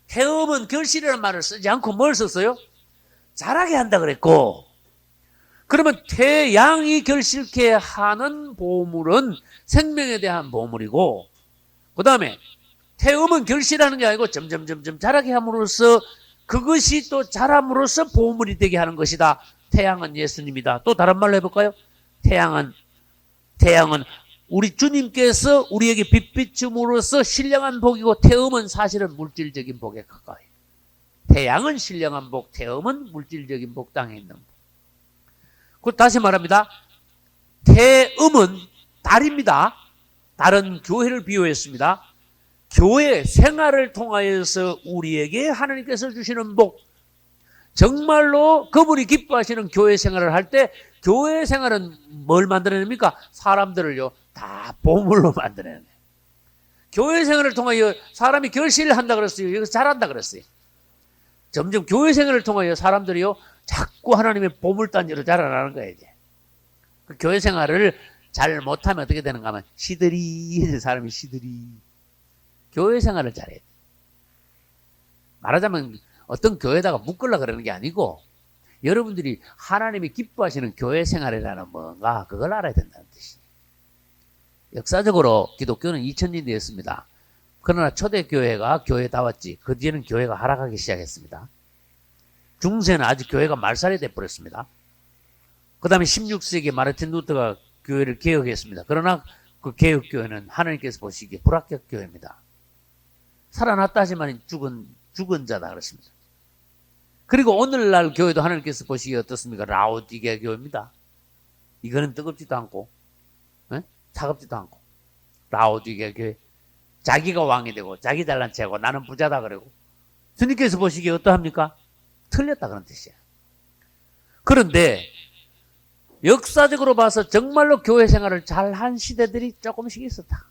태음은 결실이라는 말을 쓰지 않고 뭘 썼어요? 자라게 한다 그랬고, 그러면 태양이 결실케 하는 보물은 생명에 대한 보물이고, 그 다음에 태음은 결실하는 게 아니고 점점 자라게 함으로써 그것이 또 자람으로써 보물이 되게 하는 것이다. 태양은 예수님이다. 또 다른 말로 해볼까요? 태양은 우리 주님께서 우리에게 빛 비춤으로써 신령한 복이고, 태음은 사실은 물질적인 복에 가까워요. 태양은 신령한 복, 태음은 물질적인 복, 땅에 있는 복. 다시 말합니다. 태음은 달입니다. 달은 교회를 비유했습니다. 교회 생활을 통하여서 우리에게 하나님께서 주시는 복, 정말로 그분이 기뻐하시는 교회 생활을 할 때 교회 생활은 뭘 만들어냅니까? 사람들을요 다 보물로 만들어내요. 교회 생활을 통하여 사람이 결실을 한다 그랬어요. 여기서 잘한다 그랬어요. 점점 교회 생활을 통하여 사람들이요 자꾸 하나님의 보물단지로 자라나는 거예요. 이제 그 교회 생활을 잘 못하면 어떻게 되는가 하면 시들이 사람이 시들이 교회 생활을 잘해야 돼. 말하자면 어떤 교회에다가 묶으려고 그러는 게 아니고 여러분들이 하나님이 기뻐하시는 교회 생활이라는 뭔가 그걸 알아야 된다는 뜻이에요. 역사적으로 기독교는 2000년 되었습니다. 그러나 초대교회가 교회다웠지 그 뒤에는 교회가 하락하기 시작했습니다. 중세는 아직 교회가 말살이 돼버렸습니다. 그 다음에 16세기에 마르틴 루터가 교회를 개혁했습니다. 그러나 그 개혁교회는 하나님께서 보시기에 불합격 교회입니다. 살아났다 하지만 죽은 자다 그랬습니다. 그리고 오늘날 교회도 하나님께서 보시기에 어떻습니까? 라오디게 교회입니다. 이거는 뜨겁지도 않고 차갑지도 않고 라오디게 교회. 자기가 왕이 되고 자기 잘난 체하고 나는 부자다 그러고 주님께서 보시기에 어떠합니까? 틀렸다 그런 뜻이에요. 그런데 역사적으로 봐서 정말로 교회 생활을 잘한 시대들이 조금씩 있었다.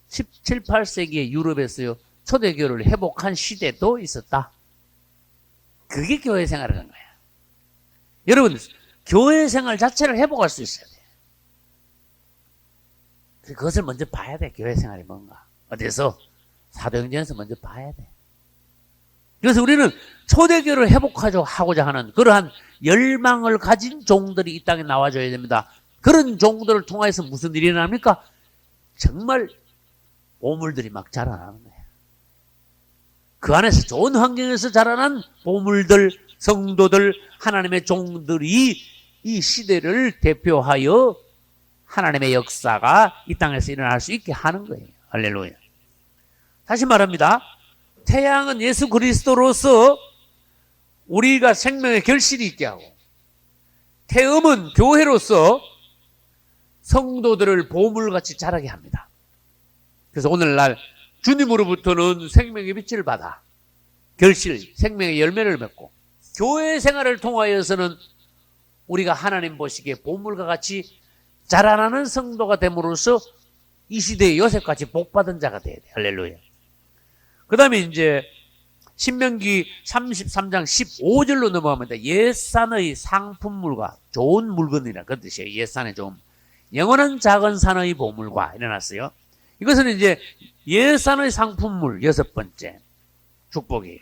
17, 18세기에 유럽에서요 초대교회를 회복한 시대도 있었다. 그게 교회 생활이라는 거야. 여러분 교회 생활 자체를 회복할 수 있어야 돼. 그것을 먼저 봐야 돼. 교회 생활이 뭔가 어디서 사도행전에서 먼저 봐야 돼. 그래서 우리는 초대교회를 회복하고자 하는 그러한 열망을 가진 종들이 이 땅에 나와줘야 됩니다. 그런 종들을 통해서 무슨 일이 일어납니까? 정말 보물들이 막 자라나는 거예요. 그 안에서 좋은 환경에서 자라난 보물들, 성도들, 하나님의 종들이 이 시대를 대표하여 하나님의 역사가 이 땅에서 일어날 수 있게 하는 거예요. 할렐루야. 다시 말합니다. 태양은 예수 그리스도로서 우리가 생명의 결실이 있게 하고, 태음은 교회로서 성도들을 보물같이 자라게 합니다. 그래서 오늘날 주님으로부터는 생명의 빛을 받아 결실, 생명의 열매를 맺고, 교회 생활을 통하여서는 우리가 하나님 보시기에 보물과 같이 자라나는 성도가 됨으로써 이 시대의 요셉같이 복받은 자가 돼야 돼. 할렐루야. 그 다음에 이제 신명기 33장 15절로 넘어갑니다. 옛산의 상품물과 좋은 물건이라 그 뜻이에요. 옛산의 좀 영원한 작은 산의 보물과 일어났어요. 이것은 이제 옛산의 상품물 여섯 번째 축복이.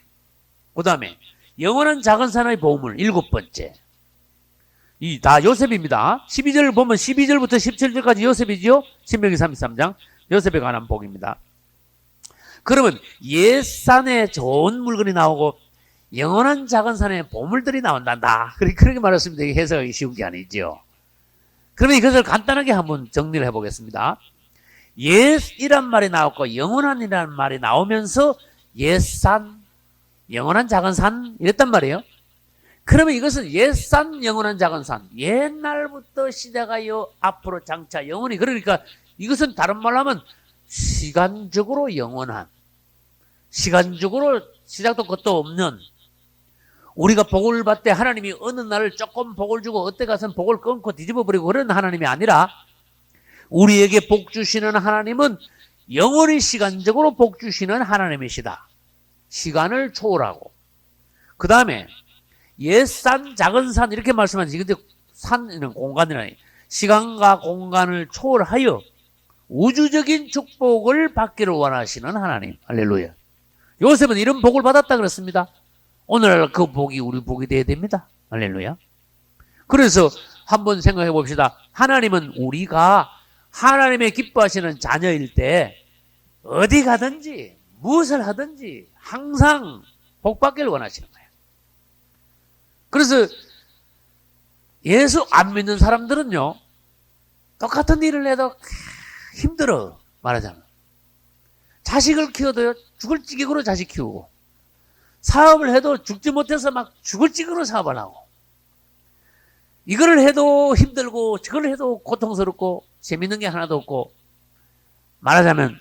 그 다음에 영원한 작은 산의 보물 일곱 번째. 이 다 요셉입니다. 12절을 보면 12절부터 17절까지 요셉이지요. 신명기 33장 요셉에 관한 복입니다. 그러면 옛산에 좋은 물건이 나오고 영원한 작은 산에 보물들이 나온단다. 그렇게 말했습니다. 이게 해석하기 쉬운 게 아니죠. 그러면 이것을 간단하게 한번 정리를 해보겠습니다. 옛이란 말이 나왔고 영원한이라는 말이 나오면서 옛산, 영원한 작은 산 이랬단 말이에요. 그러면 이것은 옛산, 영원한 작은 산, 옛날부터 시작하여 앞으로 장차 영원히, 그러니까 이것은 다른 말로 하면 시간적으로 영원한, 시간적으로 시작도 끝도 없는, 우리가 복을 받을 때 하나님이 어느 날 조금 복을 주고 어때 가서는 복을 끊고 뒤집어버리고 그런 하나님이 아니라 우리에게 복 주시는 하나님은 영원히 시간적으로 복 주시는 하나님이시다. 시간을 초월하고. 그 다음에 옛산, 작은 산 이렇게 말씀하지. 근데 산은 공간이라, 시간과 공간을 초월하여 우주적인 축복을 받기를 원하시는 하나님. 할렐루야. 요셉은 이런 복을 받았다 그랬습니다. 오늘날 그 복이 우리 복이 되어야 됩니다. 할렐루야. 그래서 한번 생각해 봅시다. 하나님은 우리가 하나님의 기뻐하시는 자녀일 때 어디 가든지 무엇을 하든지 항상 복 받기를 원하시는 거예요. 그래서 예수 안 믿는 사람들은요, 똑같은 일을 해도 힘들어 말하자면. 자식을 키워도요, 죽을 지경으로 자식 키우고, 사업을 해도 죽지 못해서 막 죽을 지경으로 사업을 하고, 이거를 해도 힘들고 저걸 해도 고통스럽고 재밌는 게 하나도 없고, 말하자면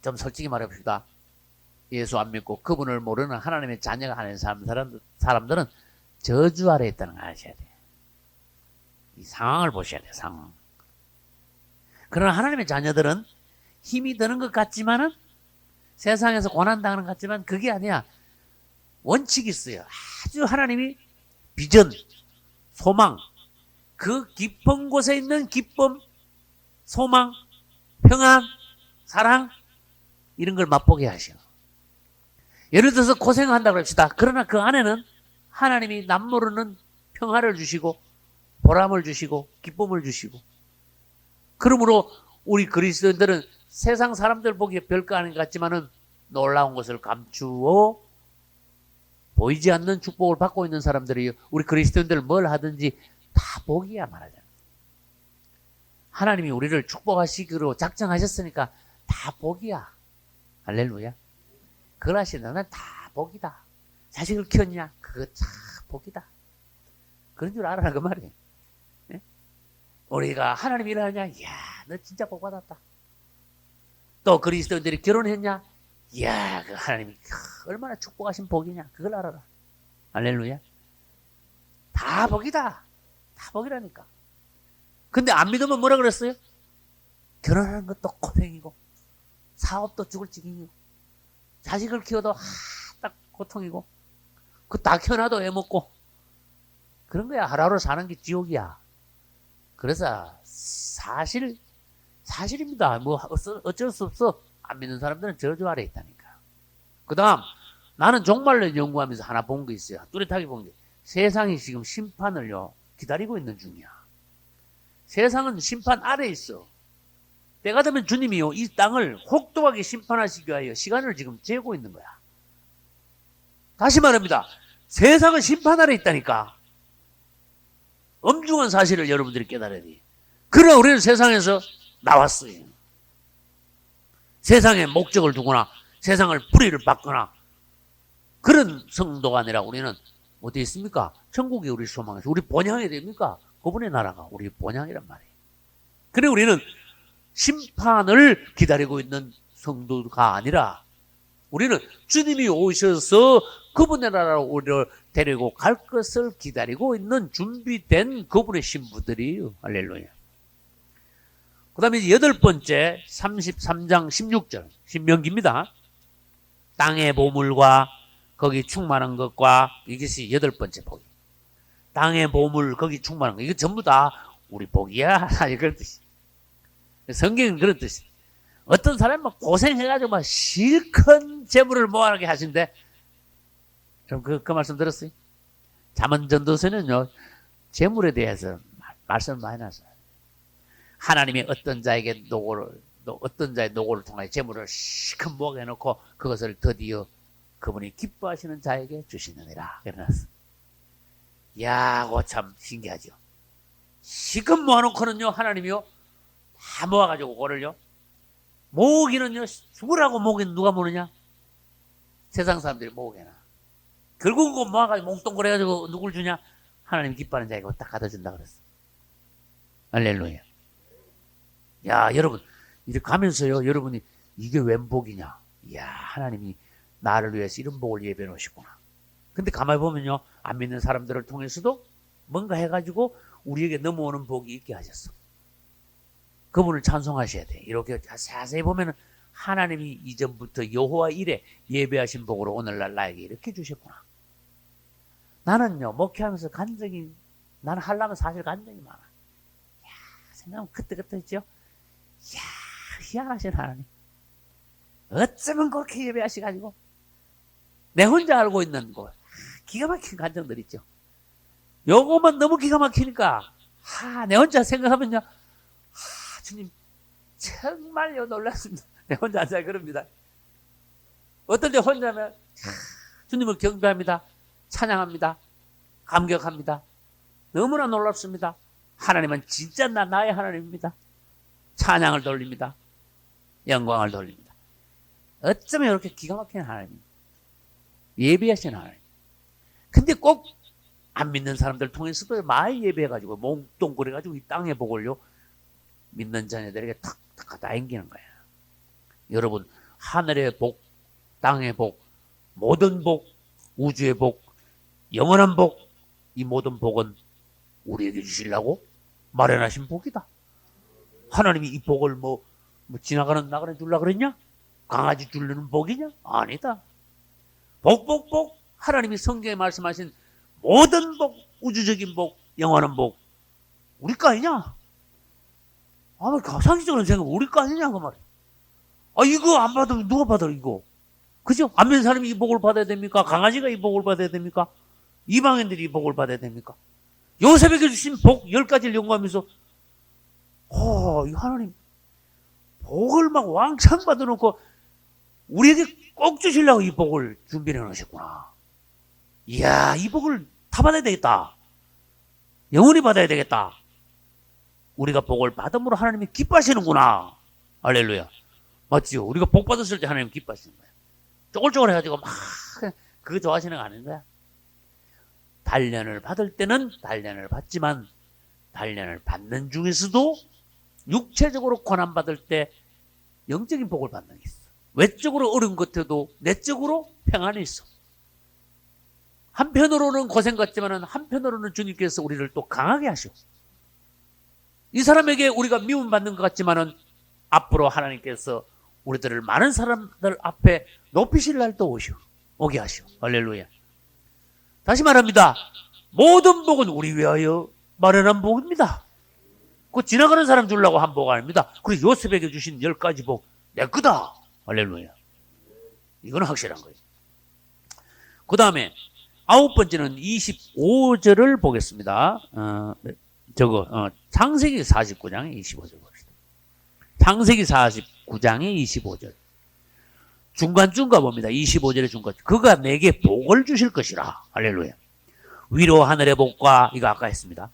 좀 솔직히 말해봅시다. 예수 안 믿고 그분을 모르는 하나님의 자녀가 하는 사람들은 저주 아래에 있다는 걸 아셔야 돼요. 이 상황을 보셔야 돼요. 상황. 그러나 하나님의 자녀들은 힘이 드는 것 같지만은, 세상에서 고난당하는 것 같지만 그게 아니야. 원칙이 있어요. 아주 하나님이 비전, 소망, 그 깊은 곳에 있는 기쁨, 소망, 평안, 사랑, 이런 걸 맛보게 하셔. 예를 들어서 고생한다고 합시다. 그러나 그 안에는 하나님이 남모르는 평화를 주시고 보람을 주시고 기쁨을 주시고, 그러므로 우리 그리스도인들은 세상 사람들 보기에 별거 아닌 것 같지만은 놀라운 것을 감추어 보이지 않는 축복을 받고 있는 사람들이, 우리 그리스도인들 뭘 하든지 다 복이야 말하자면. 하나님이 우리를 축복하시기로 작정하셨으니까 다 복이야. 할렐루야. 그걸 하시는 나는 다 복이다. 자식을 키웠냐? 그거 다 복이다. 그런 줄 알아라 그 말이에요. 네? 우리가 하나님 일하냐? 이야, 너 진짜 복 받았다. 또 그리스도인들이 결혼했냐? 이야, 그 하나님이 얼마나 축복하신 복이냐? 그걸 알아라. 할렐루야. 다 복이다. 다 복이라니까. 근데 안 믿으면 뭐라 그랬어요? 결혼하는 것도 고생이고, 사업도 죽을 지경이고, 자식을 키워도 딱 고통이고, 그 다 키워놔도 애먹고, 그런 거야. 하루하루 사는 게 지옥이야. 그래서 사실입니다. 뭐 어쩔 수 없어. 안 믿는 사람들은 저주 아래 있다니까. 그 다음, 나는 정말로 연구하면서 하나 본 게 있어요. 뚜렷하게 본 게, 세상이 지금 심판을요 기다리고 있는 중이야. 세상은 심판 아래에 있어. 때가 되면 주님이요 이 땅을 혹독하게 심판하시기 위하여 시간을 지금 재고 있는 거야. 다시 말합니다. 세상은 심판 아래에 있다니까. 엄중한 사실을 여러분들이 깨달아야 돼. 그러나 우리는 세상에서 나왔어요. 세상에 목적을 두거나 세상을 뿌리를 받거나 그런 성도가 아니라 우리는 어디 있습니까? 천국이 우리 소망이죠. 우리 본향이 됩니까? 그분의 나라가 우리 본향이란 말이에요. 그래 우리는 심판을 기다리고 있는 성도가 아니라 우리는 주님이 오셔서 그분의 나라로 우리를 데리고 갈 것을 기다리고 있는 준비된 그분의 신부들이에요. 할렐루야. 그 다음에 여덟 번째 33장 16절 신명기입니다. 땅의 보물과 거기 충만한 것과 이것이 여덟 번째 복이. 땅의 보물 거기 충만한 것 이거 전부 다 우리 복이야. 그런 뜻이. 성경은 그런 뜻이. 어떤 사람이 막 고생해가지고 막 실컷 재물을 모아나게 하신데 여러분 그 말씀 들었어요? 잠언전도서는요 재물에 대해서 말씀을 많이 나서요. 하나님이 어떤 자의 노고를 통하여 재물을 실컷 모아게 해놓고 그것을 드디어 그분이 기뻐하시는 자에게 주시느니라. 그래놨어. 야, 그거 참 신기하죠. 실컷 모아놓고는요 하나님이요 다 모아가지고 그거를요 모으기는요 죽으라고 모으기는 누가 모으느냐? 세상 사람들이 모으게나. 결국은 그거 모아가지고 몽뚱그래가지고 누굴 주냐? 하나님 기뻐하는 자에게 딱 갖다 준다 그랬어. 할렐루야. 야, 여러분 이렇게 가면서요 여러분이 이게 웬 복이냐? 이야, 하나님이 나를 위해서 이런 복을 예배해 놓으시구나. 근데 가만히 보면요 안 믿는 사람들을 통해서도 뭔가 해가지고 우리에게 넘어오는 복이 있게 하셨어. 그분을 찬송하셔야 돼. 이렇게 자세히 보면은 하나님이 이전부터 여호와 이래 예배하신 복으로 오늘날 나에게 이렇게 주셨구나. 나는요 목회하면서 나는 하려면 사실 간증이 많아. 야, 생각하면 그때 있죠. 야, 희한하신 하나님. 어쩌면 그렇게 예배하시가지고 내 혼자 알고 있는 거 기가 막힌 간증들 있죠. 요거만 너무 기가 막히니까 내 혼자 생각하면요 주님 정말요 놀랐습니다. 내 혼자 앉아 그럽니다. 어떨 때 혼자면 주님을 경배합니다. 찬양합니다. 감격합니다. 너무나 놀랍습니다. 하나님은 진짜 나의 하나님입니다. 찬양을 돌립니다. 영광을 돌립니다. 어쩌면 이렇게 기가 막힌 하나님, 예배하신 하나님. 근데 꼭 안 믿는 사람들 통해서도 많이 예배해가지고 몽뚱그래가지고 이 땅의 복을요 믿는 자녀들에게 탁탁 갖다 앵기는 거야. 여러분 하늘의 복, 땅의 복, 모든 복, 우주의 복, 영원한 복, 이 모든 복은 우리에게 주시려고 마련하신 복이다. 하나님이 이 복을 뭐 지나가는 나그네 주려고 그랬냐? 강아지 주려는 복이냐? 아니다. 복. 하나님이 성경에 말씀하신 모든 복, 우주적인 복, 영원한 복 우리 거 아니냐? 상식적으로 생각해 우리 거 아니냐 그 말이야. 이거 안 받으면 누가 받아 이거? 그죠? 안 믿는 사람이 이 복을 받아야 됩니까? 강아지가 이 복을 받아야 됩니까? 이방인들이 이 복을 받아야 됩니까? 요셉에게 주신 복 10가지를 연구하면서 이 하나님 복을 막 왕창 받아놓고 우리에게 꼭 주시려고 이 복을 준비해 놓으셨구나. 이야, 이 복을 다 받아야 되겠다. 영원히 받아야 되겠다. 우리가 복을 받음으로 하나님이 기뻐하시는구나. 할렐루야. 맞지요? 우리가 복 받았을 때 하나님 기뻐하시는 거야. 쪼글쪼글 해가지고 막 그거 좋아하시는 거 아닌 거야. 단련을 받을 때는 단련을 받지만 단련을 받는 중에서도 육체적으로 고난받을 때 영적인 복을 받는 게 있어. 외적으로 어려운 것 같아도 내적으로 평안이 있어. 한편으로는 고생 같지만 한편으로는 주님께서 우리를 또 강하게 하셔. 이 사람에게 우리가 미움받는 것 같지만 앞으로 하나님께서 우리들을 많은 사람들 앞에 높이실 날도 오게 하시오. 할렐루야. 다시 말합니다. 모든 복은 우리 위하여 마련한 복입니다. 그 지나가는 사람 주려고 한 복 아닙니다. 그리고 요셉에게 주신 10가지 복 내 거다. 할렐루야. 이건 확실한 거예요. 그 다음에 9번째는 25절을 보겠습니다. 창세기 49장의 25절 봅시다. 창세기 49장의 25절. 중간쯤가 봅니다. 25절의 중간. 그가 내게 복을 주실 것이라. 할렐루야. 위로 하늘의 복과 이거 아까 했습니다.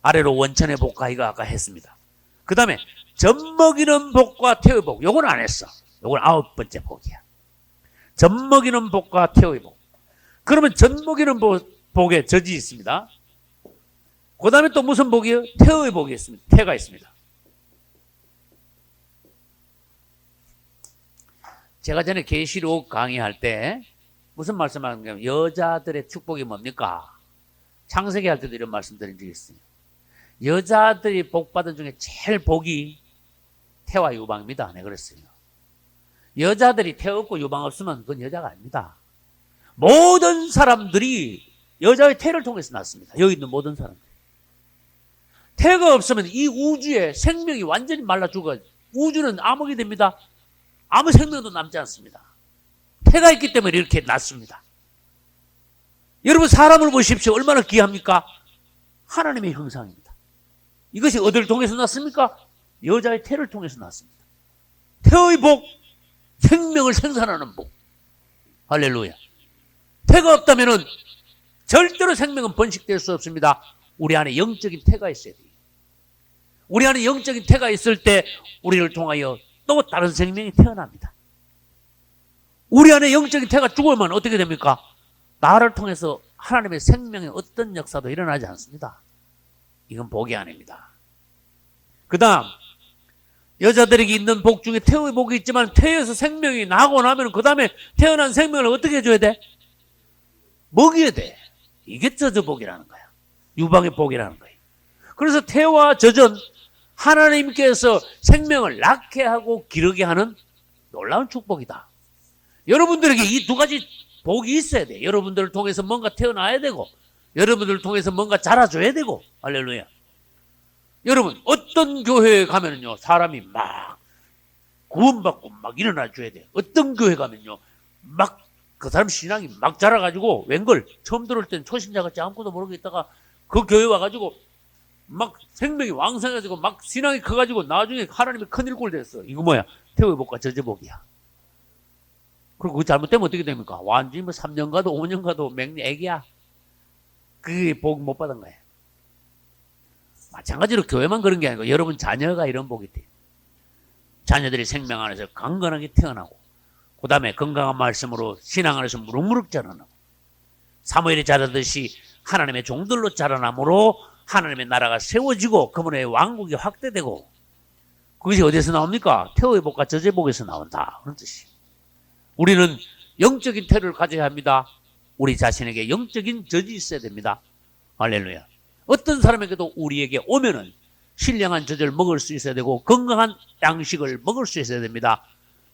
아래로 원천의 복과 이거 아까 했습니다. 그 다음에 젖먹이는 복과 태의 복. 요건 안 했어. 요건 9번째 복이야. 젖먹이는 복과 태의 복. 그러면 젖먹이는 복, 복의 젖이 있습니다. 그 다음에 또 무슨 복이요? 태의 복이 있습니다. 태가 있습니다. 제가 전에 계시록 강의할 때 무슨 말씀하냐면 여자들의 축복이 뭡니까? 창세기 할 때도 이런 말씀 드린 적이 있어요. 여자들이 복받은 중에 제일 복이 태와 유방입니다. 네, 그랬어요. 여자들이 태 없고 유방 없으면 그건 여자가 아닙니다. 모든 사람들이 여자의 태를 통해서 났습니다. 여기 있는 모든 사람들. 태가 없으면 이 우주에 생명이 완전히 말라 죽어요. 우주는 암흑이 됩니다. 아무 생명도 남지 않습니다. 태가 있기 때문에 이렇게 났습니다. 여러분 사람을 보십시오. 얼마나 귀합니까? 하나님의 형상입니다. 이것이 어디를 통해서 났습니까? 여자의 태를 통해서 났습니다. 태의 복, 생명을 생산하는 복. 할렐루야. 태가 없다면 절대로 생명은 번식될 수 없습니다. 우리 안에 영적인 태가 있어야 돼요. 우리 안에 영적인 태가 있을 때 우리를 통하여 또 다른 생명이 태어납니다. 우리 안에 영적인 태가 죽으면 어떻게 됩니까? 나를 통해서 하나님의 생명의 어떤 역사도 일어나지 않습니다. 이건 복이 아닙니다. 그 다음 여자들에게 있는 복 중에 태의 복이 있지만 태에서 생명이 나고 나면 그 다음에 태어난 생명을 어떻게 해줘야 돼? 먹여야 돼. 이게 젖어복이라는 거야. 유방의 복이라는 거예요. 그래서 태와 젖은 하나님께서 생명을 낳게 하고 기르게 하는 놀라운 축복이다. 여러분들에게 이 두 가지 복이 있어야 돼. 여러분들을 통해서 뭔가 태어나야 되고 여러분들을 통해서 뭔가 자라줘야 되고. 할렐루야. 여러분 어떤 교회에 가면요 사람이 막 구원받고 막 일어나줘야 돼. 어떤 교회 가면요 막 그 사람 신앙이 막 자라가지고 웬걸 처음 들어올 때는 초신자 같이 아무것도 모르고 있다가 그 교회 와가지고 막 생명이 왕성해가지고 막 신앙이 커가지고 나중에 하나님이 큰일 꼴 됐어. 이거 뭐야? 태의 복과 젖의 복이야. 그리고 그 잘못되면 어떻게 됩니까? 완전히 뭐 3년 가도 5년 가도 애기야. 그게 복 못 받은 거예요. 마찬가지로 교회만 그런 게 아니고 여러분 자녀가 이런 복이 돼요. 자녀들이 생명 안에서 강건하게 태어나고 그 다음에 건강한 말씀으로 신앙 안에서 무럭무럭 자라나고 사무엘이 자라듯이 하나님의 종들로 자라남으로 하나님의 나라가 세워지고 그분의 왕국이 확대되고 그것이 어디서 나옵니까? 태의 복과 젖의 복에서 나온다. 그런 뜻이에요. 우리는 영적인 태를 가져야 합니다. 우리 자신에게 영적인 젖이 있어야 됩니다. 할렐루야. 어떤 사람에게도 우리에게 오면은 신령한 젖을 먹을 수 있어야 되고 건강한 양식을 먹을 수 있어야 됩니다.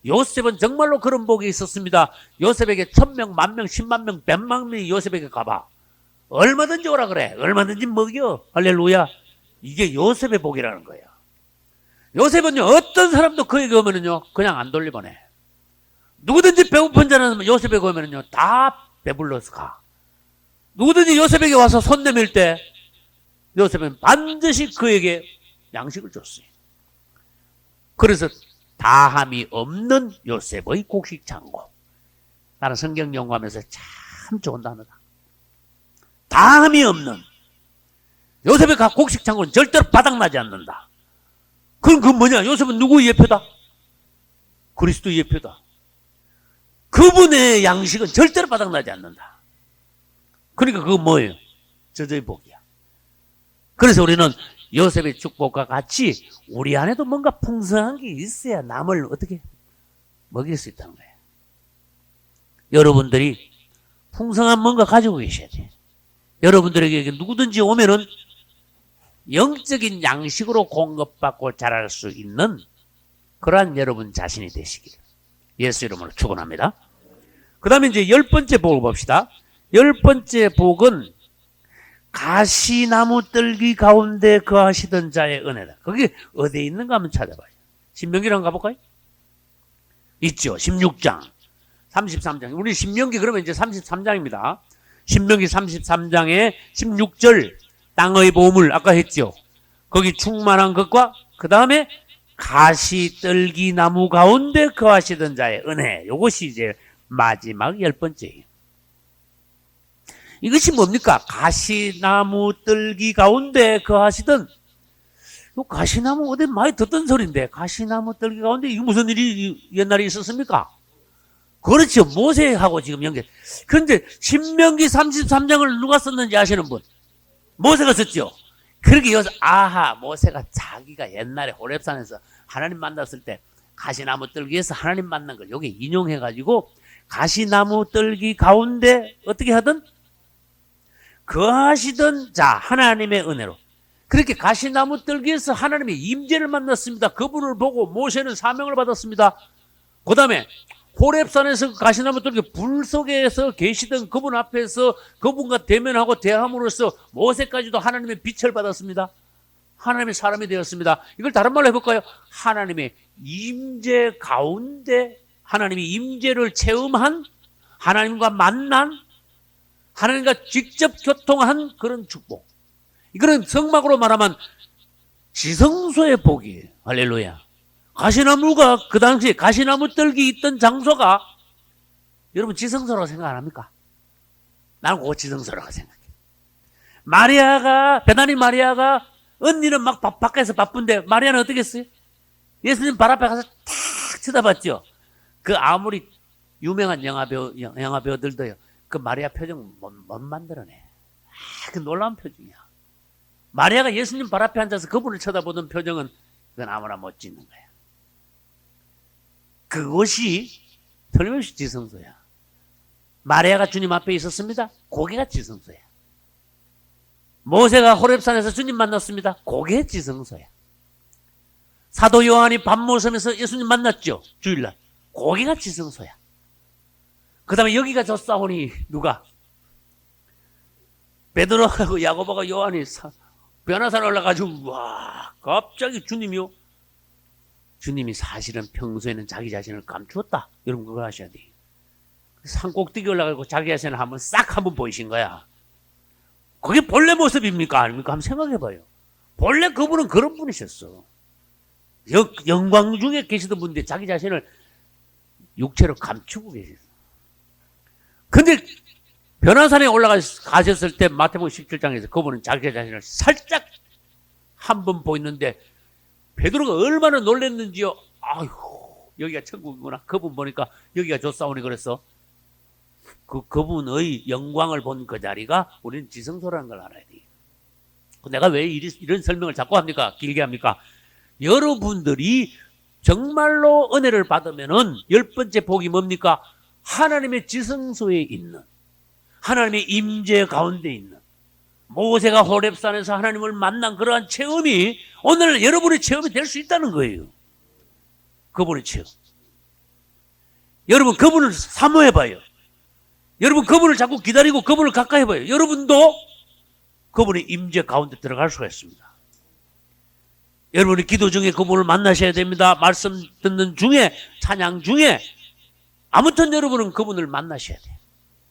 요셉은 정말로 그런 복이 있었습니다. 요셉에게 1000명, 10,000명, 100,000명, 100,000명이 요셉에게 가봐. 얼마든지 오라 그래. 얼마든지 먹여. 할렐루야. 이게 요셉의 복이라는 거예요. 요셉은요 어떤 사람도 그에게 오면은요 그냥 안 돌려보내. 누구든지 배고픈 자는 요셉에게 오면은요 다 배불러서 가. 누구든지 요셉에게 와서 손 내밀 때 요셉은 반드시 그에게 양식을 줬어요. 그래서 다함이 없는 요셉의 곡식 창고. 나는 성경 연구하면서 참 좋은 단어다. 다함이 없는 요셉의 곡식 창고는 절대로 바닥나지 않는다. 그럼 그건 뭐냐? 요셉은 누구의 예표다? 그리스도의 예표다. 그분의 양식은 절대로 바닥나지 않는다. 그러니까 그건 뭐예요? 젖의 복이야. 그래서 우리는 요셉의 축복과 같이 우리 안에도 뭔가 풍성한 게 있어야 남을 어떻게 먹일 수 있다는 거예요. 여러분들이 풍성한 뭔가 가지고 계셔야 돼요. 여러분들에게 누구든지 오면은 영적인 양식으로 공급받고 자랄 수 있는 그러한 여러분 자신이 되시기를 예수 이름으로 축원합니다. 그 다음에 이제 10번째 복을 봅시다. 10번째 복은 가시나무 뜰기 가운데 거하시던 자의 은혜다. 그게 어디에 있는가 한번 찾아봐요. 신명기로 한번 가볼까요? 있죠. 16장 33장. 우리 신명기 그러면 이제 33장입니다. 신명기 33장에 16절 땅의 보물 아까 했죠. 거기 충만한 것과 그 다음에 가시 뜰기 나무 가운데 거하시던 자의 은혜. 이것이 이제 마지막 10번째예요. 이것이 뭡니까? 가시나무 뜰기 가운데 거하시던. 이 가시나무 어디 많이 듣던 소리인데 가시나무 뜰기 가운데 이게 무슨 일이 옛날에 있었습니까? 그렇죠. 모세하고 지금 연결. 그런데 신명기 33장을 누가 썼는지 아시는 분? 모세가 썼죠. 그렇게 여기서 아하, 모세가 자기가 옛날에 호렙산에서 하나님 만났을 때 가시나무 뜰기에서 하나님 만난 걸 여기 인용해가지고 가시나무 뜰기 가운데 어떻게 하든 거하시던 자 하나님의 은혜로 그렇게 가시나무 뜰기에서 하나님의 임재를 만났습니다. 그분을 보고 모세는 사명을 받았습니다. 그 다음에 호렙산에서 가시나무 뜰기 불 속에서 계시던 그분 앞에서 그분과 대면하고 대함으로써 모세까지도 하나님의 빛을 받았습니다. 하나님의 사람이 되었습니다. 이걸 다른 말로 해볼까요? 하나님의 임재 가운데 하나님의 임재를 체험한 하나님과 만난 하나님과 직접 교통한 그런 축복. 이거는 성막으로 말하면 지성소의 복이에요. 할렐루야. 가시나무가 그 당시에 가시나무 뜰기 있던 장소가 여러분 지성소라고 생각 안 합니까? 나는 그거 지성소라고 생각해. 마리아가 베다니 마리아가 언니는 막 밖에서 바쁜데 마리아는 어떻게 했어요? 예수님 발 앞에 가서 탁 쳐다봤죠. 그 아무리 유명한 영화배우들도요. 그 마리아 표정 못 만들어내. 그 놀라운 표정이야. 마리아가 예수님 발 앞에 앉아서 그분을 쳐다보던 표정은 그건 아무나 못 짓는 거야. 그것이 틀림없이 지성소야. 마리아가 주님 앞에 있었습니다. 고개가 지성소야. 모세가 호렙산에서 주님 만났습니다. 고개 지성소야. 사도 요한이 밤모섬에서 예수님 만났죠. 주일날. 고개가 지성소야. 그 다음에 여기가 졌사오니 누가? 베드로하고 야고보가 요한이 변화산 올라가지고 와 갑자기 주님이요. 주님이 사실은 평소에는 자기 자신을 감추었다. 여러분 그걸 아셔야 돼요. 산 꼭대기 올라가고 자기 자신을 한번 싹 한번 보이신 거야. 그게 본래 모습입니까? 아닙니까? 한번 생각해봐요. 본래 그분은 그런 분이셨어. 영광 중에 계시던 분인데 자기 자신을 육체로 감추고 계셨어. 근데 변화산에 올라가셨을 때 마태복음 17장에서 그분은 자기 자신을 살짝 한 번 보이는데 베드로가 얼마나 놀랐는지요. 아휴 여기가 천국이구나. 그분 보니까 여기가 좋사오니 그랬어. 그분의 영광을 본 그 자리가 우리는 지성소라는 걸 알아야 돼요. 내가 왜 이런 설명을 자꾸 합니까? 길게 합니까? 여러분들이 정말로 은혜를 받으면은 열 번째 복이 뭡니까? 하나님의 지성소에 있는 하나님의 임재 가운데 있는 모세가 호렙산에서 하나님을 만난 그러한 체험이 오늘 여러분의 체험이 될 수 있다는 거예요. 그분의 체험. 여러분 그분을 사모해봐요. 여러분 그분을 자꾸 기다리고 그분을 가까이 해봐요. 여러분도 그분의 임재 가운데 들어갈 수가 있습니다. 여러분이 기도 중에 그분을 만나셔야 됩니다. 말씀 듣는 중에 찬양 중에 아무튼 여러분은 그분을 만나셔야 돼요.